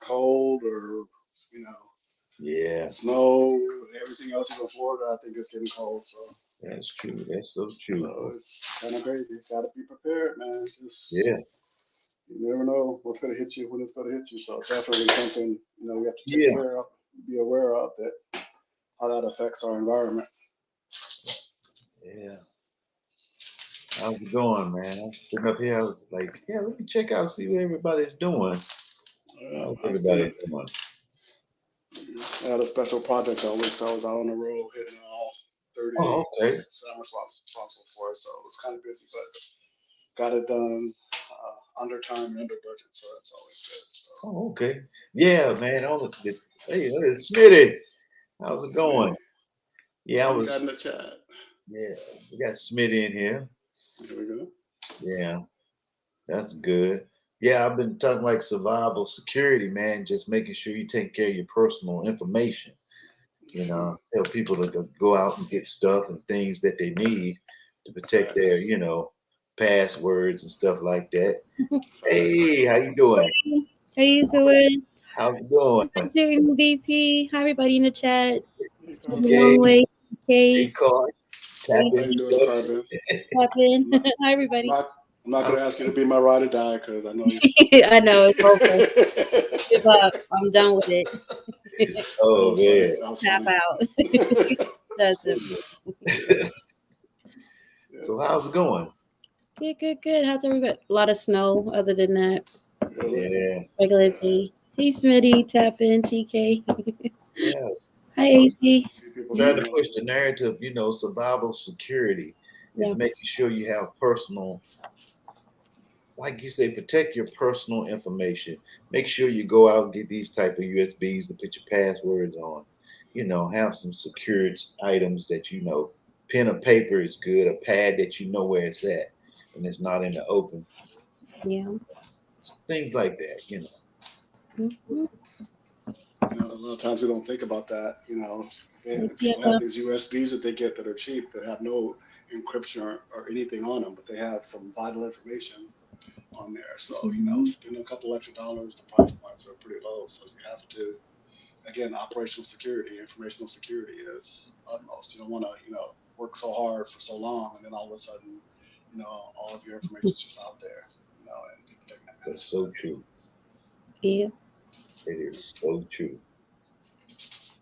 cold or Yeah, snow, everything else in Florida, I think it's getting cold. that's true. That's so So true. it's kind of crazy. Got to be prepared, man. Just Yeah, you never know what's going to hit you when it's going to hit you. So definitely something we have to take yeah, care of, be aware of that how that affects our environment. yeah. How's it going, man? I'm sitting up here. I was like, yeah, let me check out, see what everybody's doing. How's I've everybody been doing? I had a special project all week, so I was out on the road hitting all 30 Oh, okay. clients I'm responsible for. So it was kind of busy, but got it done under time and under budget, so that's always good. So, Oh, okay. Yeah, man. Hey, Smitty, how's it going? Smitty, Yeah, I you was. got in the chat. Yeah, we got Smitty in here. Here we go. Yeah, that's good. Yeah, I've been talking like survival security, man. Just making sure you take care of your personal information. Tell people to go out and get stuff and things that they need to protect their, Facts. passwords and stuff like that. Hey, how Facts. you doing? How you doing? How's it going? Hi, Jaden VP. Hi, everybody in the chat. It's been a Okay, long way. hey, Okay, Carl. Tap How you Casey, doing, introduction. Carbon? Pepin. I'm not, Hi, I'm everybody. not, I'm not How's going to ask you to be my ride or die because I know you. I know it's over. Give up. I'm done with it. That Oh was funny. man. That was Tap funny. out. That's simple. Yeah. So how's it going? Good, good, good. How's everybody? A lot of snow. Other than that, Really? Yeah, regular Yeah. tea. Hey, Smitty. Tap in. TK. yeah. Hi, So AC. See people trying to jumping Mhm. on. push the narrative, survival security is Yeah. making sure you have personal, like you say, protect your personal information. Make sure you go out and get these type of USBs to put your passwords on. Have some secured items that pen or paper is good, a pad that you know where it's at and it's not in the open. Yeah. Things like that. Mhm. A lot of times we don't think about that. Yeah. People have these USBs that they get that are cheap that have no encryption or anything on them, but they have some vital information on there. So, Mhm. spending a couple extra dollars, the price points are pretty low. So you have to, again, operational security, informational security is utmost. You don't want to, work so hard for so long and then all of a sudden, all of your information is just out there, and people taking That's advantage of so it. true. Yeah. It is so true.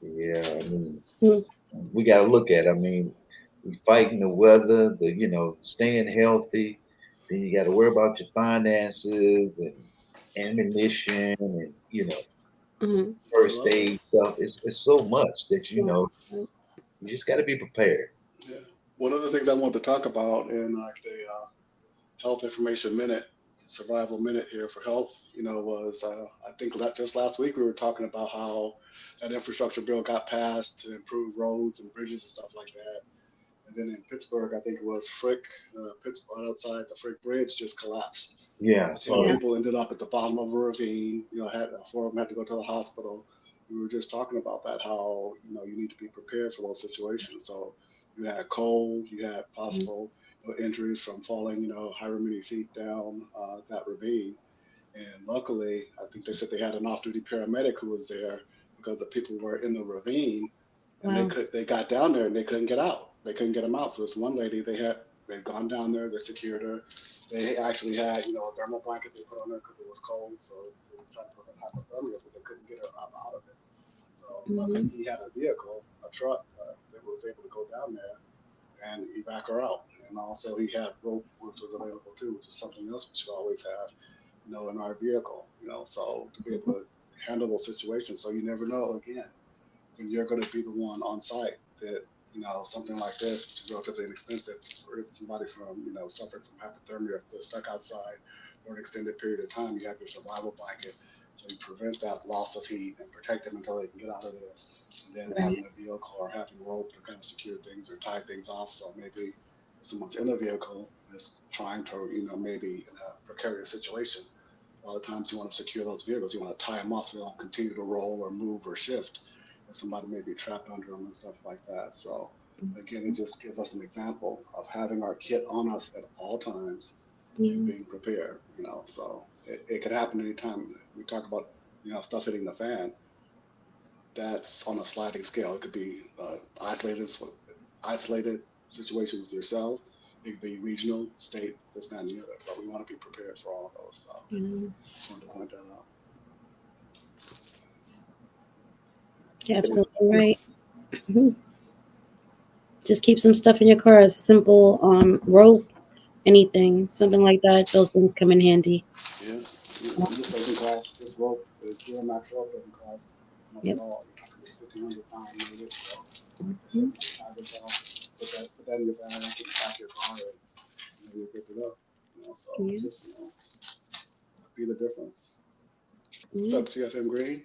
Yeah, I mean, Mhm. we got to look at. I mean, we fighting the weather, staying healthy. Then you got to worry about your finances and ammunition and Mhm. first Well, aid stuff. It's so much that Yeah. you just got to be prepared. yeah. One of the things I wanted to talk about in like the health information minute, survival minute here for health, was I think just last week we were talking about how that infrastructure bill got passed to improve roads and bridges and stuff like that. And then in Pittsburgh, I think it was Frick, Pittsburgh, right outside the Frick Bridge just collapsed. Yeah, I And saw 12 Yeah. that. people ended up at the bottom of a ravine. Had 4 of them had to go to the hospital. We were just talking about that, how you need to be prepared for those situations. So you had cold, you had Mhm. possible injuries from falling, however many feet down that ravine. And luckily, I think they said they had an off-duty paramedic who was there because the people were in the ravine, and Wow. they got down there and they couldn't get out. They couldn't get them out. So this one lady, they'd gone down there, they secured her. They actually had a thermal blanket they put on her because it was cold, so they were trying to prevent hypothermia, but they couldn't get her out of it. So luckily, Mhm. he had a vehicle, a truck that was able to go down there and evac her out. And also, he had rope, which was available too, which is something else we should always have, in our vehicle. So to be able to handle those situations, so you never know again when you're going to be the one on site that something like this, which is relatively inexpensive, or if somebody from suffering from hypothermia, if they're stuck outside for an extended period of time, you have your survival blanket, so you prevent that loss of heat and protect them until they can get out of there. And then Right. having a vehicle or having rope to kind of secure things or tie things off, so maybe if someone's in a vehicle and is trying to maybe in a precarious situation. A lot of times you want to secure those vehicles. You want to tie them off so they don't continue to roll or move or shift. And somebody may be trapped under them and stuff like that. So again, it just gives us an example of having our kit on us at all times and Yeah. being prepared. So it could happen anytime. We talk about stuff hitting the fan, that's on a sliding scale. It could be isolated situation with yourself. It could be regional, state, this, that, and the other. But we want to be prepared for all of those. So just wanted to point that out. You're absolutely right. Just keep some stuff in your car, a simple rope, anything, something like that. Those things come in handy. Yeah, this doesn't cost. This rope, this max rope doesn't cost much at all. It's 1,500 pounds maybe. So just tie this off, put that in your bag, pack your car, and then you pick it up. So just be the difference. What's up, TFM Green?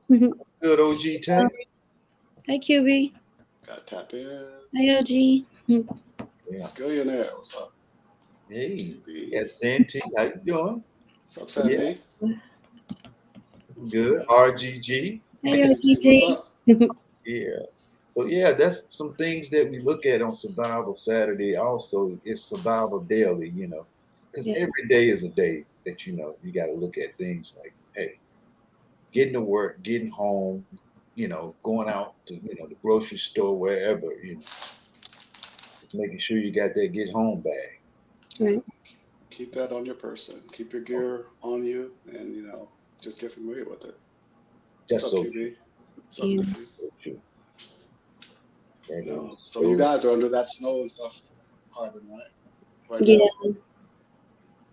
Good, OG Tech. Hi, QB. Got tap in. Hi, OG. Yeah. Skillionaire, what's up? Hey, got Santi. How you doing? What's up, Santi? Good. RGG. Hey, OGG. Yeah. So yeah, that's some things that we look at on Survival Saturday. Also, it's Survival Daily, because every day is a day that you got to look at things like, hey, getting to work, getting home, going out to the grocery store, wherever, making sure you got that get home bag. Right. Keep that on your person. Keep your gear on you, and just get familiar with it. That's so true. So true. So you guys are under that snow and stuff, Carbon, right? Yeah. Now.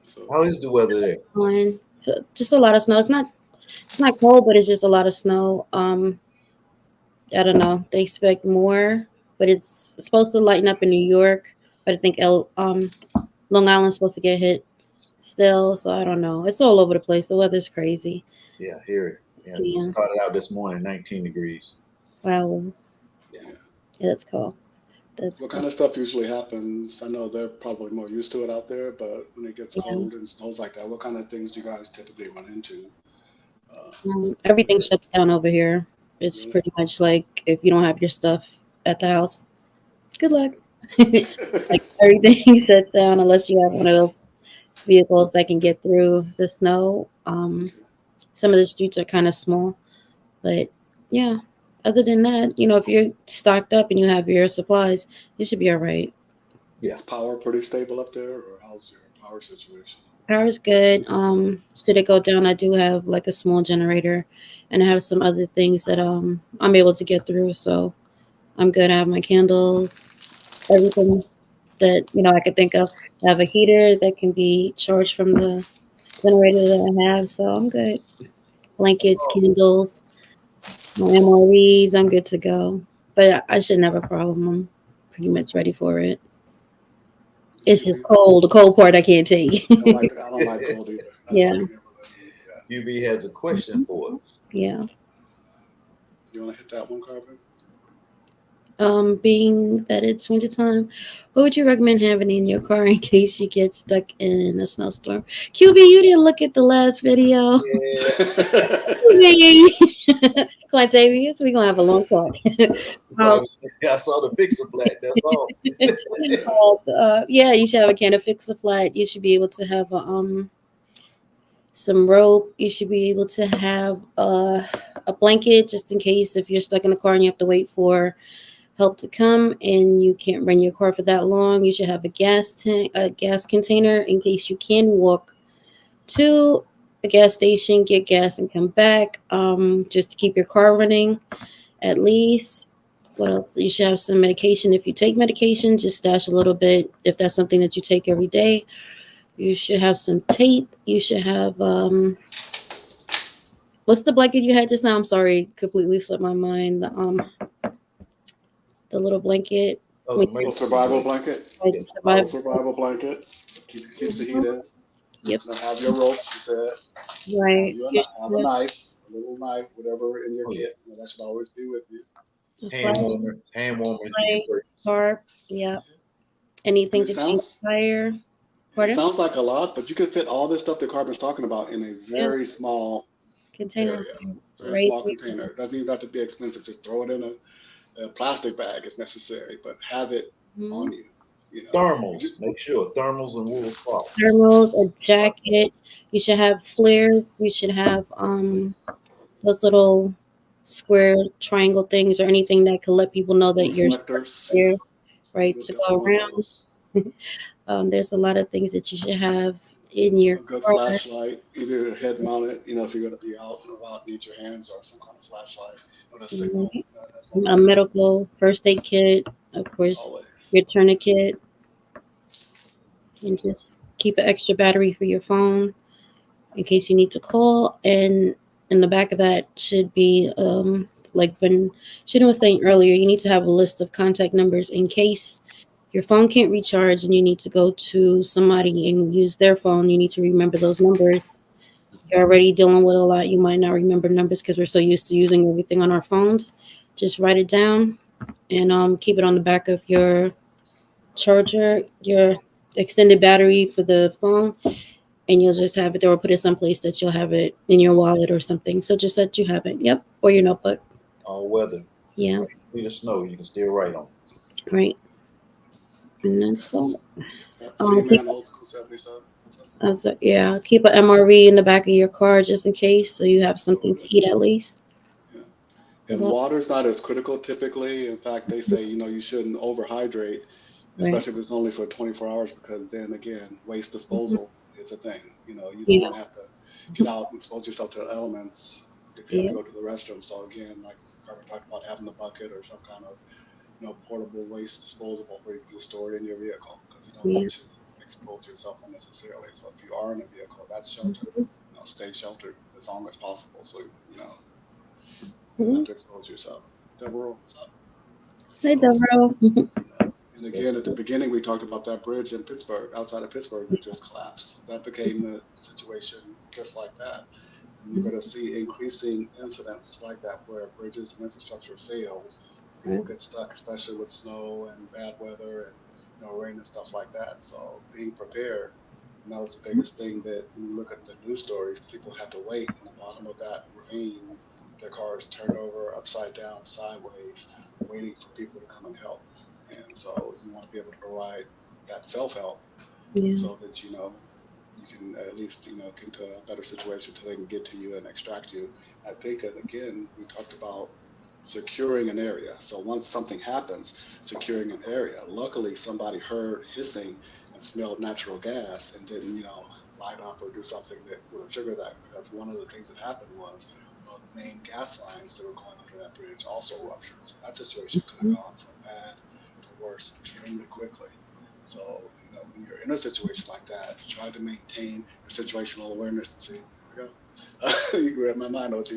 So how is the weather there? Fine. So just a lot of snow. It's not cold, but it's just a lot of snow. I don't know. They expect more, but it's supposed to lighten up in New York. But I think Long Island's supposed to get hit still. So I don't know. It's all over the place. The weather's crazy. Yeah, here. Yeah, it started out this morning, 19 degrees. Wow. Yeah, that's cool. What kind of stuff usually happens? I know they're probably more used to it out there, but when it gets cold and snows like that, what kind of things do you guys typically run into? Everything shuts down over here. It's pretty much like if you don't have your stuff at the house, good luck. Like everything shuts down unless you have one of those vehicles that can get through the snow. Some of the streets are kind of small, but yeah. Other than that, if you're stocked up and you have your supplies, you should be all right. Yeah. Is power pretty stable up there, or how's your power situation? Power's good. Should it go down, I do have like a small generator, and I have some other things that I'm able to get through. So I'm good. I have my candles, everything that I could think of. I have a heater that can be charged from the generator that I have, so I'm good. Blankets, candles, my MREs, I'm good to go. But I shouldn't have a problem. I'm pretty much ready for it. It's just cold. The cold part I can't take. I don't like cold either. That's UB has a question for us. Yeah. You want to hit that one, Carbon? Being that it's wintertime, what would you recommend having in your car in case you get stuck in a snowstorm? QB, you didn't look at the last video. Yeah. Client Xavier, we're gonna have a long talk. I saw the Fix-A-Flat. That's all. Yeah, you should have a can of Fix-A-Flat. You should be able to have some rope. You should be able to have a blanket just in case if you're stuck in a car and you have to wait for help to come and you can't run your car for that long. You should have a gas container in case you can walk to a gas station, get gas, and come back. Just to keep your car running, at least. What else? You should have some medication. If you take medication, just stash a little bit. If that's something that you take every day, you should have some tape. You should have what's the blanket you had just now? I'm sorry, completely slipped my mind. The little blanket. Survival blanket. Survival blanket. Keeps the heat in. Yep. Have your ropes, you said. Right. Have a knife, a little knife, whatever in your kit. That should always be with you. Hand warmer. Carb. Yeah. Anything to change the tire. It sounds like a lot, but you could fit all this stuff that Carbon's talking about in a very small container. Very small container. It doesn't even have to be expensive. Just throw it in a plastic bag if necessary, but have it on you. Thermals. Make sure thermals and wool socks. Thermals, a jacket. You should have flares. You should have those little square triangle things or anything that can let people know that you're reflectors. there, right, to Definitely go one of around. those. There's a lot of things that you should have in your A good car. flashlight, either head mounted, if you're going to be out and about, need your hands, or some kind of flashlight with a signal. That's A always medical first aid kit, of course, always. your tourniquet, and just keep an extra battery for your phone in case you need to call. And in the back of that should be, like Ben Shannon was saying earlier, you need to have a list of contact numbers in case your phone can't recharge and you need to go to somebody and use their phone. You need to remember those numbers. You're already dealing with a lot. You might not remember numbers because we're so used to using everything on our phones. Just write it down and keep it on the back of your charger, your extended battery for the phone, and you'll just have it there or put it someplace that you'll have it in your wallet or something. So just that you have it. Yep. Or your notebook. All weather. Yeah. Sleet or snow, you can still write on. Right. And that's all. C-Man old school 77. Yeah. Keep an MRE in the back of your car just in case, so you have something to eat at least. And water's not as critical typically. In fact, they say, you shouldn't overhydrate, especially if it's only for 24 hours, because then again, waste disposal is a thing. You don't want to have to get out and expose yourself to the elements if you have to go to the restroom. So again, like Carter talked about, having the bucket or some kind of, portable waste disposable where you can just store it in your vehicle, because you don't want to expose yourself unnecessarily. So if you are in a vehicle that's sheltered, stay sheltered as long as possible. So, you don't have to expose yourself. Deborah, what's up? Hey, Deborah. And again, at the beginning, we talked about that bridge in Pittsburgh, outside of Pittsburgh, that just collapsed. That became the situation just like that. And you're going to see increasing incidents like that where bridges and infrastructure fails. People get stuck, especially with snow and bad weather and rain and stuff like that. So being prepared, and that was the biggest thing, that when you look at the news stories, people had to wait in the bottom of that ravine. Their cars turned over upside down, sideways, waiting for people to come and help. And so you want to be able to provide that self-help so that, you can at least, get to a better situation so they can get to you and extract you. I think that, again, we talked about securing an area. So once something happens, securing an area. Luckily, somebody heard hissing and smelled natural gas and didn't, light up or do something that would have triggered that, because one of the things that happened was the main gas lines that were going under that bridge also ruptured. So that situation could have gone from bad to worse extremely quickly. So, when you're in a situation like that, try to maintain your situational awareness and see, here we go. You read my mind, OG.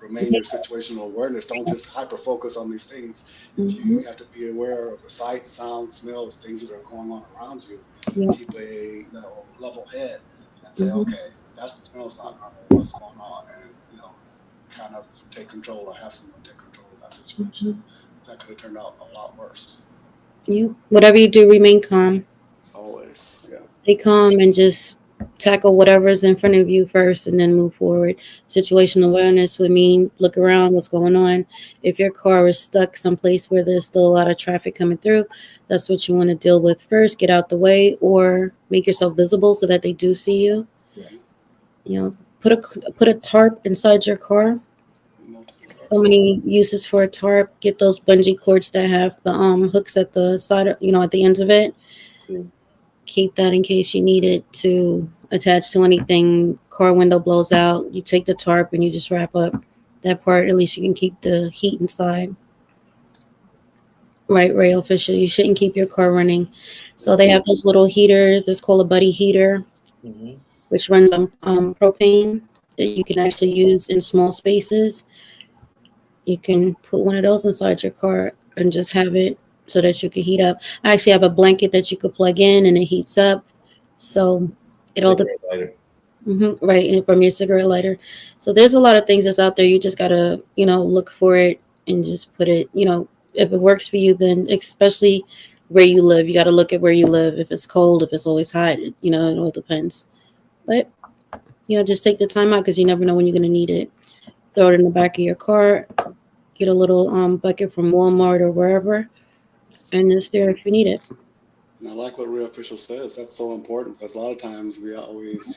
Remain your situational awareness. Don't just hyper focus on these things. You have to be aware of the sights, sounds, smells, things that are going on around you. Keep a level head and say, okay, that's the smell's not normal. What's going on? And kind of take control, or have someone take control of that situation. That could have turned out a lot worse. Yeah. Whatever you do, remain calm. Always. Yeah. Stay calm and just tackle whatever's in front of you first and then move forward. Situational awareness would mean look around, what's going on. If your car is stuck someplace where there's still a lot of traffic coming through, that's what you want to deal with first. Get out the way or make yourself visible so that they do see you. Put a tarp inside your car. So many uses for a tarp. Get those bungee cords that have the hooks at the side, at the ends of it. Keep that in case you need it to attach to anything. Car window blows out, you take the tarp and you just wrap up that part. At least you can keep the heat inside. Right, Ray Official. You shouldn't keep your car running. So they have those little heaters. It's called a buddy heater, which runs on propane that you can actually use in small spaces. You can put one of those inside your car and just have it so that you can heat up. I actually have a blanket that you could plug in and it heats up. So it all depends. Right, and from your cigarette lighter. So there's a lot of things that's out there. You just gotta, look for it and just put it, if it works for you, then especially where you live, you gotta look at where you live. If it's cold, if it's always hot, it all depends. But just take the time out because you never know when you're gonna need it. Throw it in the back of your car. Get a little bucket from Walmart or wherever, and it's there if you need it. And I like what Real Official says. That's so important because a lot of times we always,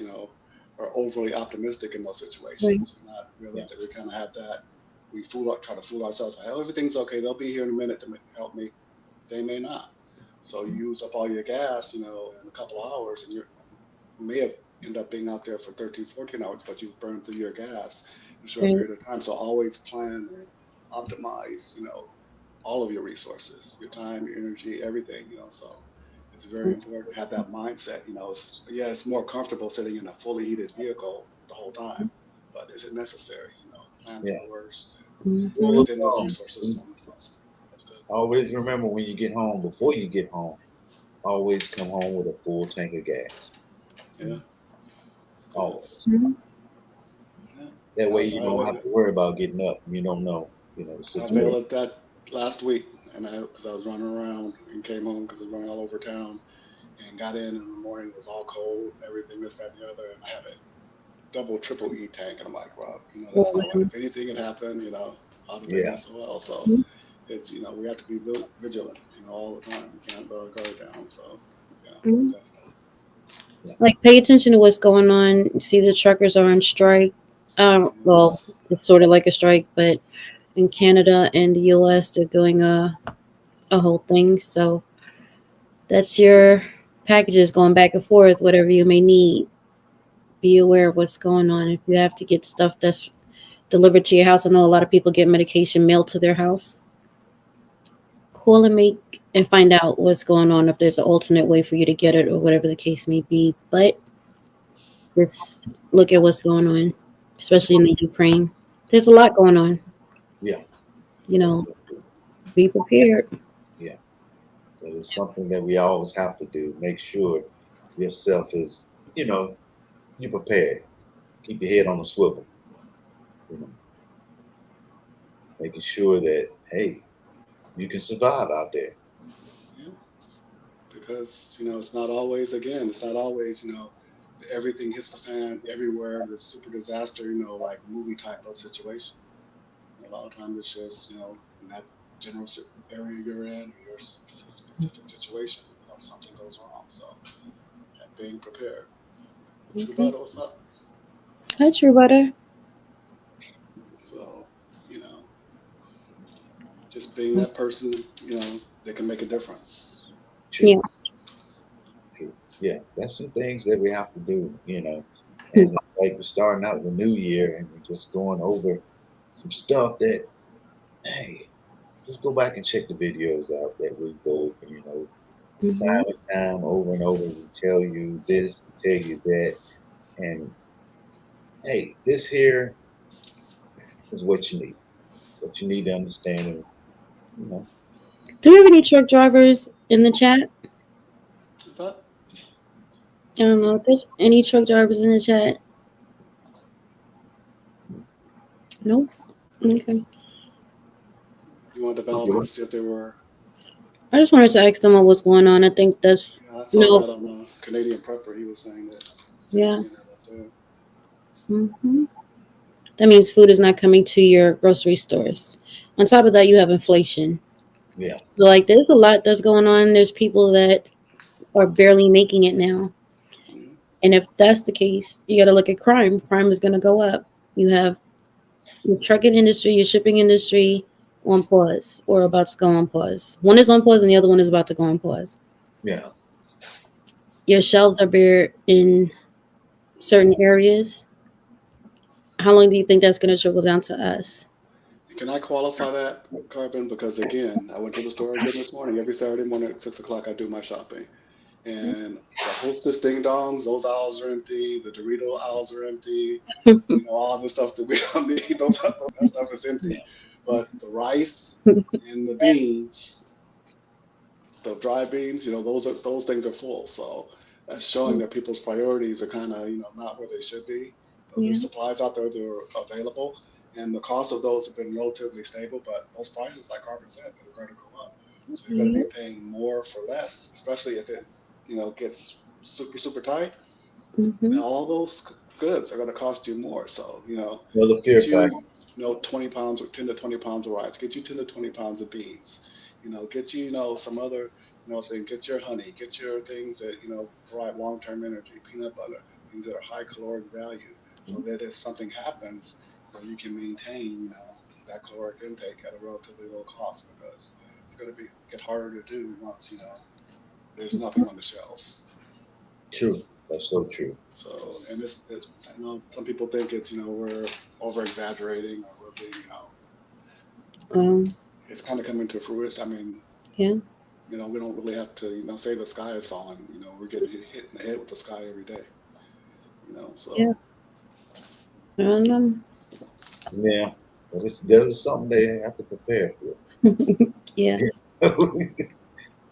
are overly optimistic in those Right. situations. We're not realistic. We kind of have that. We try to fool ourselves. Like, oh, everything's okay. They'll be here in a minute to help me. They may not. So you use up all your gas, in a couple of hours, and you may have end up being out there for 13, 14 hours, but you've burned through your gas in a short Right. period of time. So always plan and optimize, all of your resources, your time, your energy, everything, so it's very important to have that mindset. It's more comfortable sitting in a fully heated vehicle the whole time, but is it necessary? Plan for Yeah. the worst and Mhm. extend those resources as long as possible. That's good. Always remember when you get home, before you get home, always come home with a full tank of gas. Yeah, good. Always. Mhm. Yeah, That way you I don't live have it. to worry about getting up. You don't know, the I situation. nailed that last week, and because I was running around and came home because I was running all over town and got in the morning. It was all cold and everything, this, that, and the other, and I had a double, triple E tank, and I'm like, Rob, that's Oh, not right. If anything had happened, I'd have been Yeah. SOL. So man. it's we have to be vigilant, all the time. We can't let our guard down. So yeah, Mhm. definitely. Like, pay attention to what's going on. You see, the truckers are on strike. Well, Yes. it's sort of like a strike, but in Canada and the US, they're doing a whole thing. So that's your packages going back and forth, whatever you may need. Be aware of what's going on. If you have to get stuff that's delivered to your house, I know a lot of people get medication mailed to their house. Call and make and find out what's going on, if there's an alternate way for you to get it or whatever the case may be. But just look at what's going on, especially in the Ukraine. There's a lot going on. Yeah. You That's know, so true. be prepared. Yeah. That is something that we always have to do. Make sure yourself is, you're prepared. Keep your head on the swivel. You know, making sure that hey, you can survive out there. Yeah, because it's not always everything hits the fan everywhere. The super disaster, like movie type of situation. A lot of times it's just, in that general area you're in, or your specific situation, something goes wrong. So, and being prepared. True Okay. Butter, what's up? Hi, True Butter. So, you know, just being that person, that can make a difference. True. Yeah. True. Yeah, that's some things that we have to do. And like we're starting out the new year and we're just going over some stuff that, hey, just go back and check the videos out that we go over, Mm-hmm. time and time, over and over. We tell you this, tell you that. And hey, this here is what you need to understand. And, you know, Do we have any truck drivers in the chat? I thought, I don't know if there's any truck drivers in the chat. Nope. Okay. you want to develop okay, it, see if they were. I just wanted to ask them what's going on. I think that's, Yeah, I you saw know, that on Canadian Prepper. He was saying that they were yeah. seeing that up there. Hmm. That means food is not coming to your grocery stores. On top of that, you have inflation. yeah, So, like, there's a lot that's going on. There's people that are barely making it now. Mhm. And if that's the case, you got to look at crime. Crime is going to go up. You have your trucking industry, your shipping industry on pause or about to go on pause. One is on pause and the other one is about to go on pause. yeah. Your shelves are bare in certain areas. How long do you think that's going to trickle down to us? Can I qualify that, Carbon? Because again, I went to the store again this morning. Every Saturday morning at 6 o'clock, I do my shopping. And the Hostess ding dongs, those aisles are empty. The Dorito aisles are empty. All the stuff that we don't need, that stuff is empty. But the rice and the beans, the dry beans, those things are full. So that's showing that people's priorities are kind of not where they should be. Yeah. There's supplies out there that are available, and the cost of those have been relatively stable. But those prices, like Carbon said, they're going to go up. So you're going to Yeah. be paying more for less, especially if it gets super tight. Mm-hmm. Now all those goods are going to cost you more. So Another fear get factor. you 20 pounds or 10 to 20 pounds of rice. Get you 10 to 20 pounds of beans. Get you some other Then get your honey, get your things that provide long-term energy, peanut butter, things that are high caloric value, so that if something happens, you can maintain that caloric intake at a relatively low cost, because it's going to get harder to do once there's nothing on the shelves. True. That's so true. So, and some people think it's we're over exaggerating, or we're being it's kind of coming to fruition. I mean, Yeah. we don't really have to say the sky is falling. We're getting hit in the head with the sky every day. So. Yeah. I don't know. Yeah. But there's something they have to prepare for. Yeah.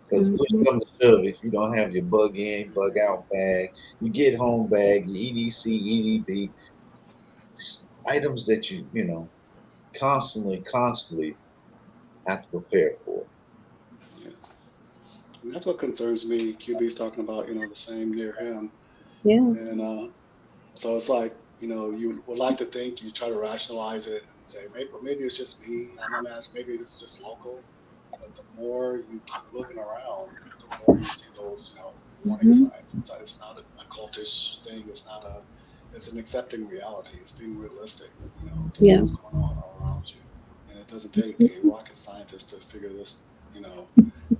Because push come to shove, if you don't have your bug in, bug out bag, you get home bag, your EDC, EDB, just items that you constantly have to prepare for. Yeah. And that's what concerns me. QB's talking about, the same near him. Yeah. And so it's like, you would like to think, you try to rationalize it and say, maybe it's just me. I'm imagining maybe it's just local. But the more you keep looking around, the more you see those, warning signs. It's not a cultish thing. It's an accepting reality. It's being realistic, to Yeah. what's going on all around you. And it doesn't take a rocket scientist to figure this,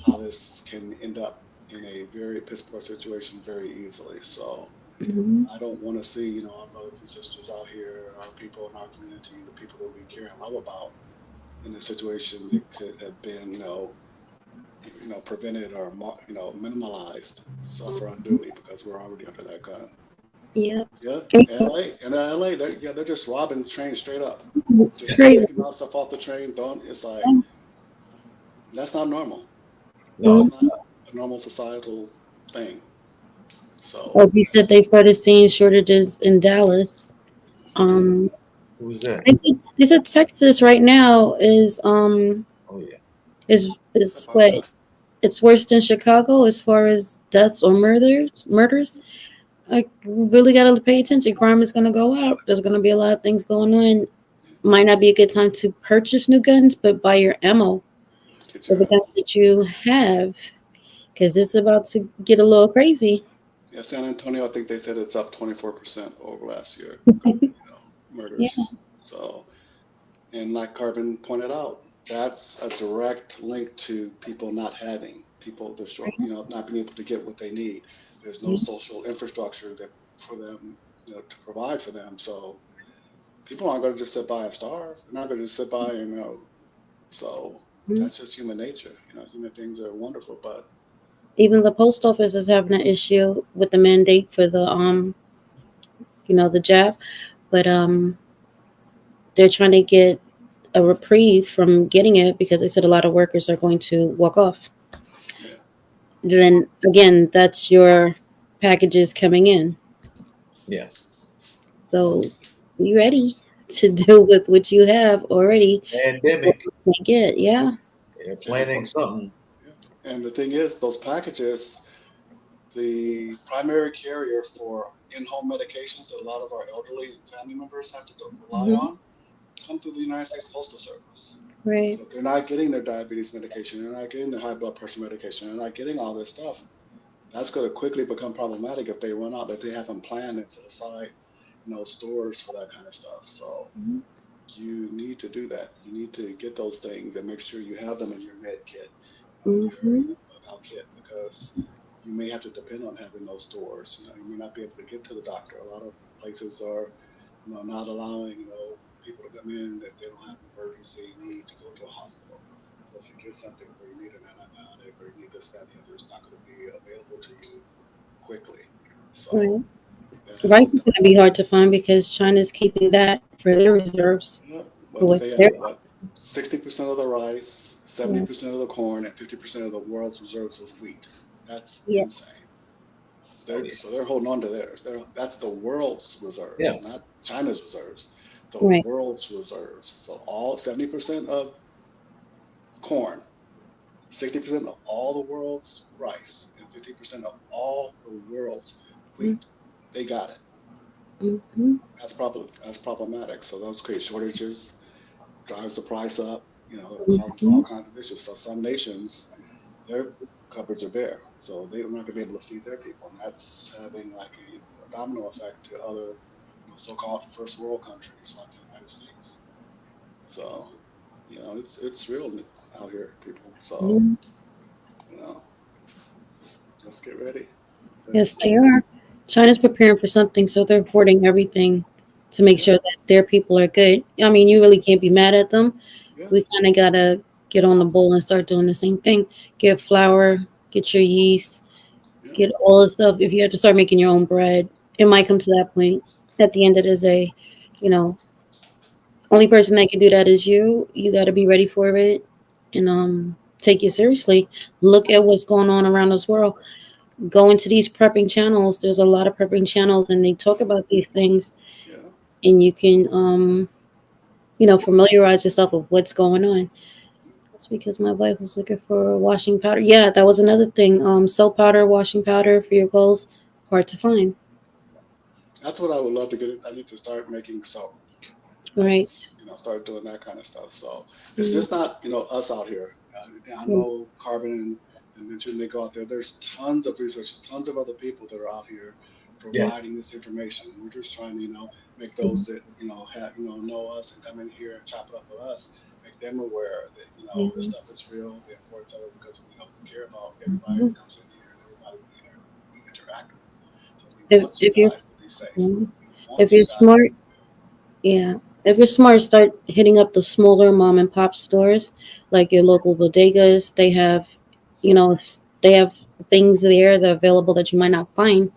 how this can end up in a very piss poor situation very easily. So I don't want to see, our brothers and sisters out here, our people in our community, the people that we care and love about, in a situation that could have been, prevented or minimalized, suffer unduly because we're already under that gun. Yeah. Yeah, LA, they're just robbing the train straight up, just Straight. picking out stuff off the train. Don't It's like, that's not normal. No, That's not a normal societal thing. So Oh, he said they started seeing shortages in Dallas. Um, who was that? they said Texas right now is Oh yeah. how about what, that? it's worse than Chicago as far as deaths or murders. Like, we really got to pay attention. Crime is going to go up. There's going to be a lot of things going on. Might not be a good time to purchase new guns, but buy your ammo Get for your the guns ammo. that you have, because it's about to get a little crazy. Yeah, San Antonio, I think they said it's up 24% over last year, Yeah. murders. So, and like Carbon pointed out, that's a direct link to people not having, people destroy, not being able to get what they need. There's no social infrastructure that for them, to provide for them. So people aren't going to just sit by and starve. They're not going to just sit by and, so Mhm. that's just human nature. Human things are wonderful, but Even the post office is having an issue with the mandate for the jab, but they're trying to get a reprieve from getting it because they said a lot of workers are going to walk off. yeah, Then again, that's your packages coming in. Yeah. So be ready to deal with what you have already. What Pandemic. you can't get, yeah. They're and, planning something. yeah. And the thing is, those packages, the primary carrier for in-home medications that a lot of our elderly and family members have to rely Hmm. on come through the United States Postal Service. Right. So if they're not getting their diabetes medication, they're not getting their high blood pressure medication, they're not getting all this stuff, that's going to quickly become problematic if they run out, that they haven't planned and set aside, stores for that kind of stuff. So you need to do that. You need to get those things and make sure you have them in your med kit, in your Mm-hmm. bug out kit, because you may have to depend on having those stores. You may not be able to get to the doctor. A lot of places are, not allowing, people to come in that they don't have an emergency need to go to a hospital. So if you get something where you need an antibiotic or you need this, that, and the other, it's not going to be available to you quickly. Right. So that has to Rice is come. going to be hard to find because China's keeping that for their reserves. Yeah, but With they their, have what, 60% of the rice, yeah. 70% of the corn, and 50% of the world's reserves of wheat. That's Yes. insane. Oh yeah. So they're holding on to theirs. That's the world's Yeah. reserves, not China's reserves. The Right. world's reserves. So all 70% of corn, 60% of all the world's rice, and 50% of all the world's wheat. They got it. Mm-hmm. That's problematic. So those create shortages, drives the price up. It causes Mm-hmm. all kinds of issues. So some nations, their cupboards are bare, so they're not going to be able to feed their people, and that's having like a domino effect to other, so-called first world countries like the United States. So, it's real out here, people. So, Mhm. you know, let's get ready. Yes, That's they are. China's preparing for something, so they're hoarding everything to make yeah, sure that their people are good. I mean, you really can't be mad at them. yeah, We kind of gotta get on the bowl and start doing the same thing. Get flour, get your yeast, yeah. get all the stuff. If you have to start making your own bread, it might come to that point. At the end of the day, you know, only person that can do that is you. You got to be ready for it and take it seriously. Look at what's going on around this world. Go into these prepping channels. There's a lot of prepping channels, and they talk about these things, Yeah. and you can familiarize yourself with what's going on. That's because my wife was looking for washing powder. Yeah, that was another thing. Soap powder, washing powder for your clothes, hard to find. That's what I would love to get. I need to start making soap. Right. Start doing that kind of stuff. So it's Mhm. just not, us out here. I know Carbon and Mention, they go out there. There's tons of researchers, tons of other people that are out here Yeah. providing this information. We're just trying to, make those that, have, know us and come in here and chop it up with us, make them aware that, this Mhm. stuff is real, the importance of it, because we care about everybody Mhm. that comes in here and everybody we interact with. So we If, want you if you're guys to be safe. mhm. We if want you're you guys. smart, yeah. If you're smart, start hitting up the smaller mom and pop stores, like your local bodegas. They have, they have things there that are available that you might not find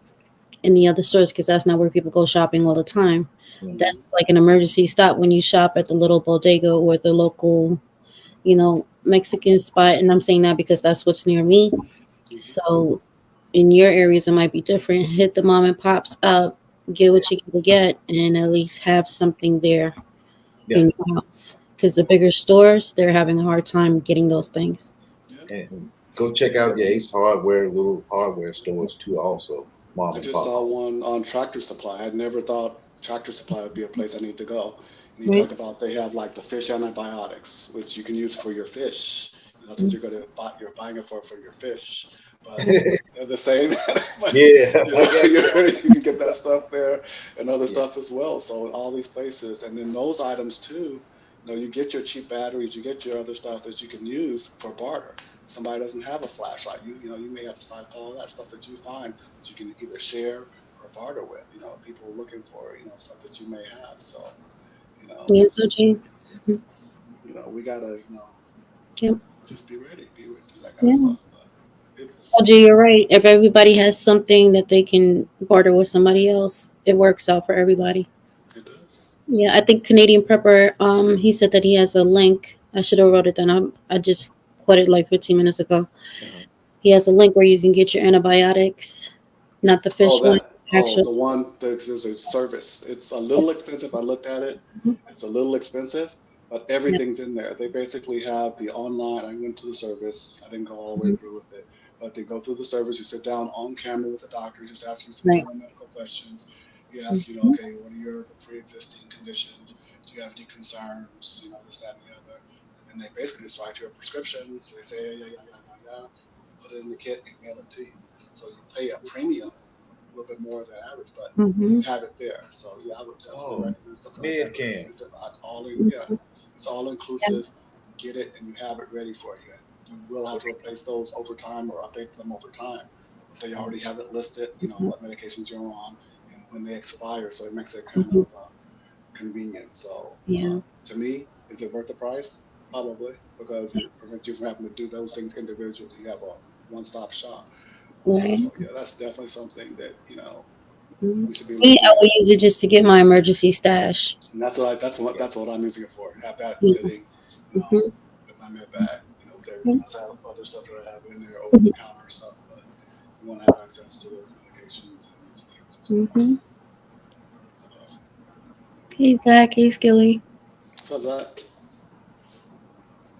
in the other stores because that's not where people go shopping all the time. Mhm. Mhm. That's like an emergency stop when you shop at the little bodega or the local, Mexican spot. And I'm saying that because that's what's near me. Mhm. So in your areas, it might be different. Hit the mom and pops up, get what you can get, and at least have something there Yeah. in your house. Because the bigger stores, they're having a hard time getting those things. Yeah. And go check out your Ace Hardware little hardware stores too. Also, mom I and just pop. saw one on Tractor Supply. I'd never thought Tractor Supply would be a place I need to go. And he Right. talked about they have like the fish antibiotics, which you can use for your fish. And that's what Mhm. you're gonna buy. You're buying it for your fish. But they're the same. But Yeah, I got you can get that stuff there and other you. stuff as well. So in all these places, and then those items too. You get your cheap batteries, you get your other stuff that you can use for barter. Somebody doesn't have a flashlight. You may have to find all that stuff that you find that you can either share or barter with. People looking for stuff that you may have. So Yeah, so it's Jane. Mhm. we gotta Yep. just be ready, be ready to do that kind of Yeah. stuff. But Oh, it's Jay, you're right. If everybody has something that they can barter with somebody else, it works out for everybody. it does. Yeah, I think Canadian Prepper, he said that he has a link. I should have wrote it down. I just caught it like 15 minutes ago. Uh-huh. He has a link where you can get your antibiotics, not the fish Oh, one, that. Oh, actual. the one that there's a service. It's a little expensive. I looked at it. It's a little expensive, but Yeah. everything's in there. They basically have the online. I went to the service. I didn't go all the way Mhm. through with it, but they go through the service. You sit down on camera with the doctor. Just ask you some Right. general medical questions. He asks Mhm. okay, what are your pre-existing conditions? Do you have any concerns? This, that, and the other. And then they basically just write you a prescription. So they say, yeah, yeah, yeah, yeah, yeah. You put it in the kit and mail it to you. So you pay a premium, a little bit more than average, but you Mhm. have it there. So yeah, I would definitely Oh, recommend something like that med because can. it's all in, yeah, Mhm. it's all Yeah. inclusive. You get it and you have it ready for you. And you will have to replace those over time or update them over time. But they already have it listed, Mhm. what medications you're on and when they expire. So it makes it kind Mhm. of convenient. So Yeah. to me, is it worth the price? Probably because it prevents you from having to do those things individually. You have a one-stop shop. Right. So yeah, that's definitely something that Mhm. we should be Me, looking I will at. use it just to get my emergency stash. And that's what I'm using it for. Have that Yeah. sitting, Mhm. with my med bag, with everything Mhm. else. I have other stuff that I have in there, over the counter stuff, but you want to have access to those medications and those things as well. Mhm. So, Hey, Zach. Hey, Skilly. so that,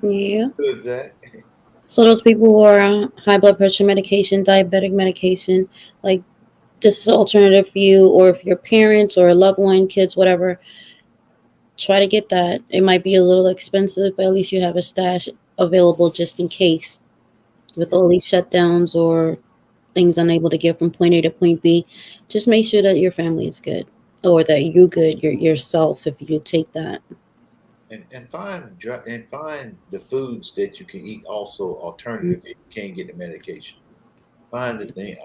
Yeah. Good, Zach. So those people who are on high blood pressure medication, diabetic medication, like this is an alternative for you, or if your parents or a loved one, kids, whatever, try to get that. It might be a little expensive, but at least you have a stash available just in case. with all these shutdowns or things unable to get from point A to point B. Just make sure that your family is good or that you're good yourself if you take that. And find the foods that you can eat also alternative if you can't get the medication. Find the thing,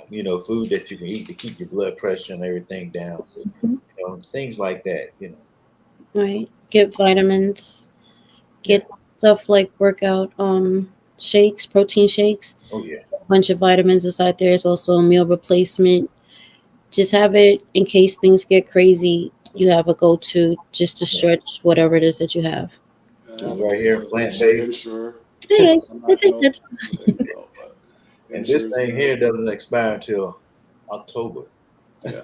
food that you can eat to keep your blood pressure and everything down. Mhm. Things like that. Right. Get vitamins. Yeah. Get stuff like workout shakes, protein shakes. Oh yeah. A bunch of vitamins inside there. Is also a meal replacement. Just have it in case things get crazy. You have a go to just to Yeah. stretch whatever it is that you have. I have a Right here, dose of plant based. Ensure. Hey, I'm I not think no that's thing, so but And this Ensure is thing good. here doesn't expire until October. Yeah.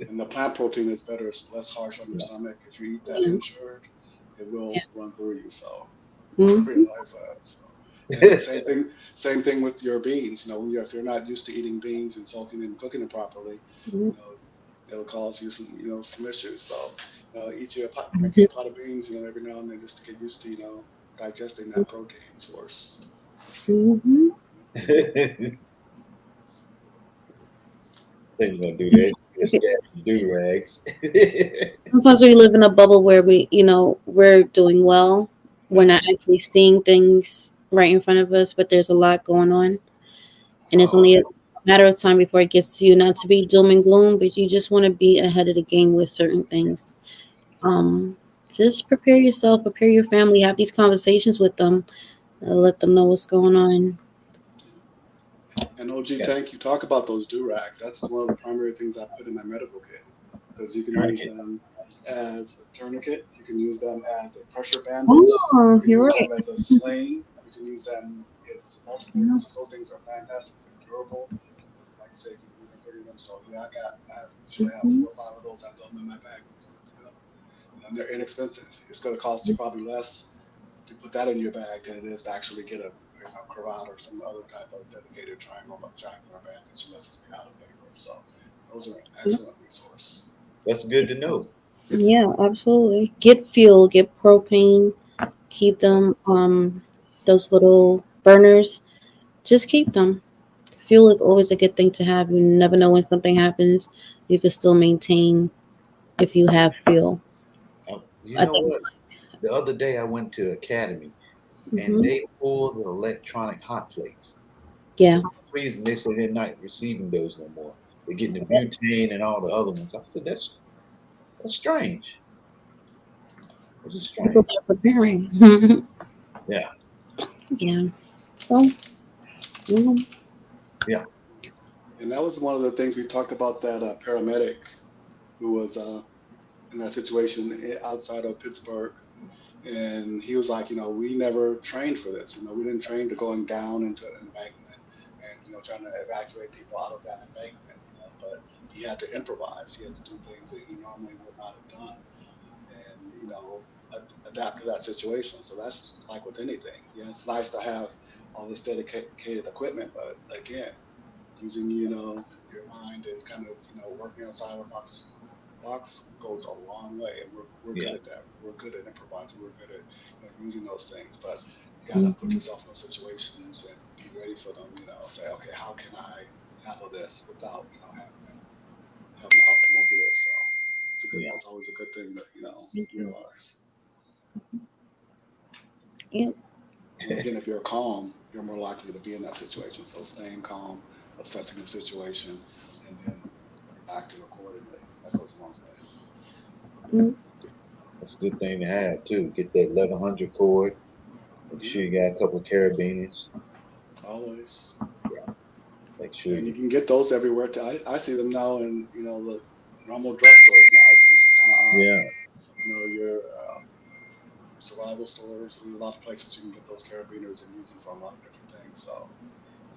And the plant protein is better, it's less harsh on your Yeah. stomach. If you eat that yeah. Ensured, it will Yeah. run through you. So Mhm. realize that. So, and same thing with your beans. If you're not used to eating beans and soaking and cooking them properly, Mhm. you know, it'll cause you some issues. So, make you a pot of beans, every now and then just to get used to, digesting that protein source. Mhm. They're gonna do that. Just stab your do rags. Sometimes we live in a bubble where we're doing well. We're not Uh-huh. actually seeing things right in front of us, but there's a lot going on. And it's Oh only a yeah. matter of time before it gets to you. Not to be doom and gloom, but you just want to be ahead of the game with certain things. Um, just prepare yourself, prepare your family, have these conversations with them, let them know what's going on. And OG Yeah. Tank, you talk about those do-rags. That's one of the primary things I put in my medical kit because you can use Right. them as a tourniquet. You can use them as a pressure bandage. You Oh, can you're use right. them as a sling. You can use them as multiple Yeah. uses. Those things are fantastic. They're durable. Like you said, you can carry them. So yeah, I usually have Mhm. 4 or 5 of those. I throw them in my bag. And they're inexpensive. It's going to cost you probably less to put that in your bag than it is to actually get a cravat or some other type of dedicated triangular bandage, unless it's made out of paper. So those are an excellent resource. That's good to know. Yeah, absolutely. Get fuel, get propane, keep them those little burners. Just keep them. Fuel is always a good thing to have. You never know when something happens. You can still maintain if you have fuel. You I know think. what? The other day I went to Academy and Hmm. they pulled the electronic hot plates. For Yeah. some reason, they said they're not receiving those no more. They're getting the butane and all the other ones. I said that's strange. This is People strange. are preparing. Yeah, Yeah. Well, mm, yeah, And that was one of the things we talked about, that paramedic who was in that situation outside of Pittsburgh. And he was like, we never trained for this. We didn't train to going down into an embankment and, trying to evacuate people out of that embankment, but he had to improvise. He had to do things that he normally would not have done and, adapt to that situation. So that's like with anything. It's nice to have all this dedicated equipment, but again, using, your mind and kind of, working outside of the box goes a long way, and we're yeah, good at that. We're good at improvising. We're good at using those things, but you got to put mhm. yourself in those situations and be ready for them. Say, okay, how can I handle this without having the optimal gear? So yeah. that's always a good thing to Thank you. realize. Yeah. And again, if you're calm, you're more likely to be in that situation. So staying calm, assessing the situation, and then acting accordingly. That goes a long way. Mm, That's a good thing to have too. Get that 1100 cord. Make Yeah, sure you got a couple of carabiners. always. Yeah, make sure And you you. can get those everywhere. Too. I see them now in the normal drugstores now. It's just kind of odd, Yeah, but your survival stores. There's a lot of places you can get those carabiners and use them for a lot of different things. So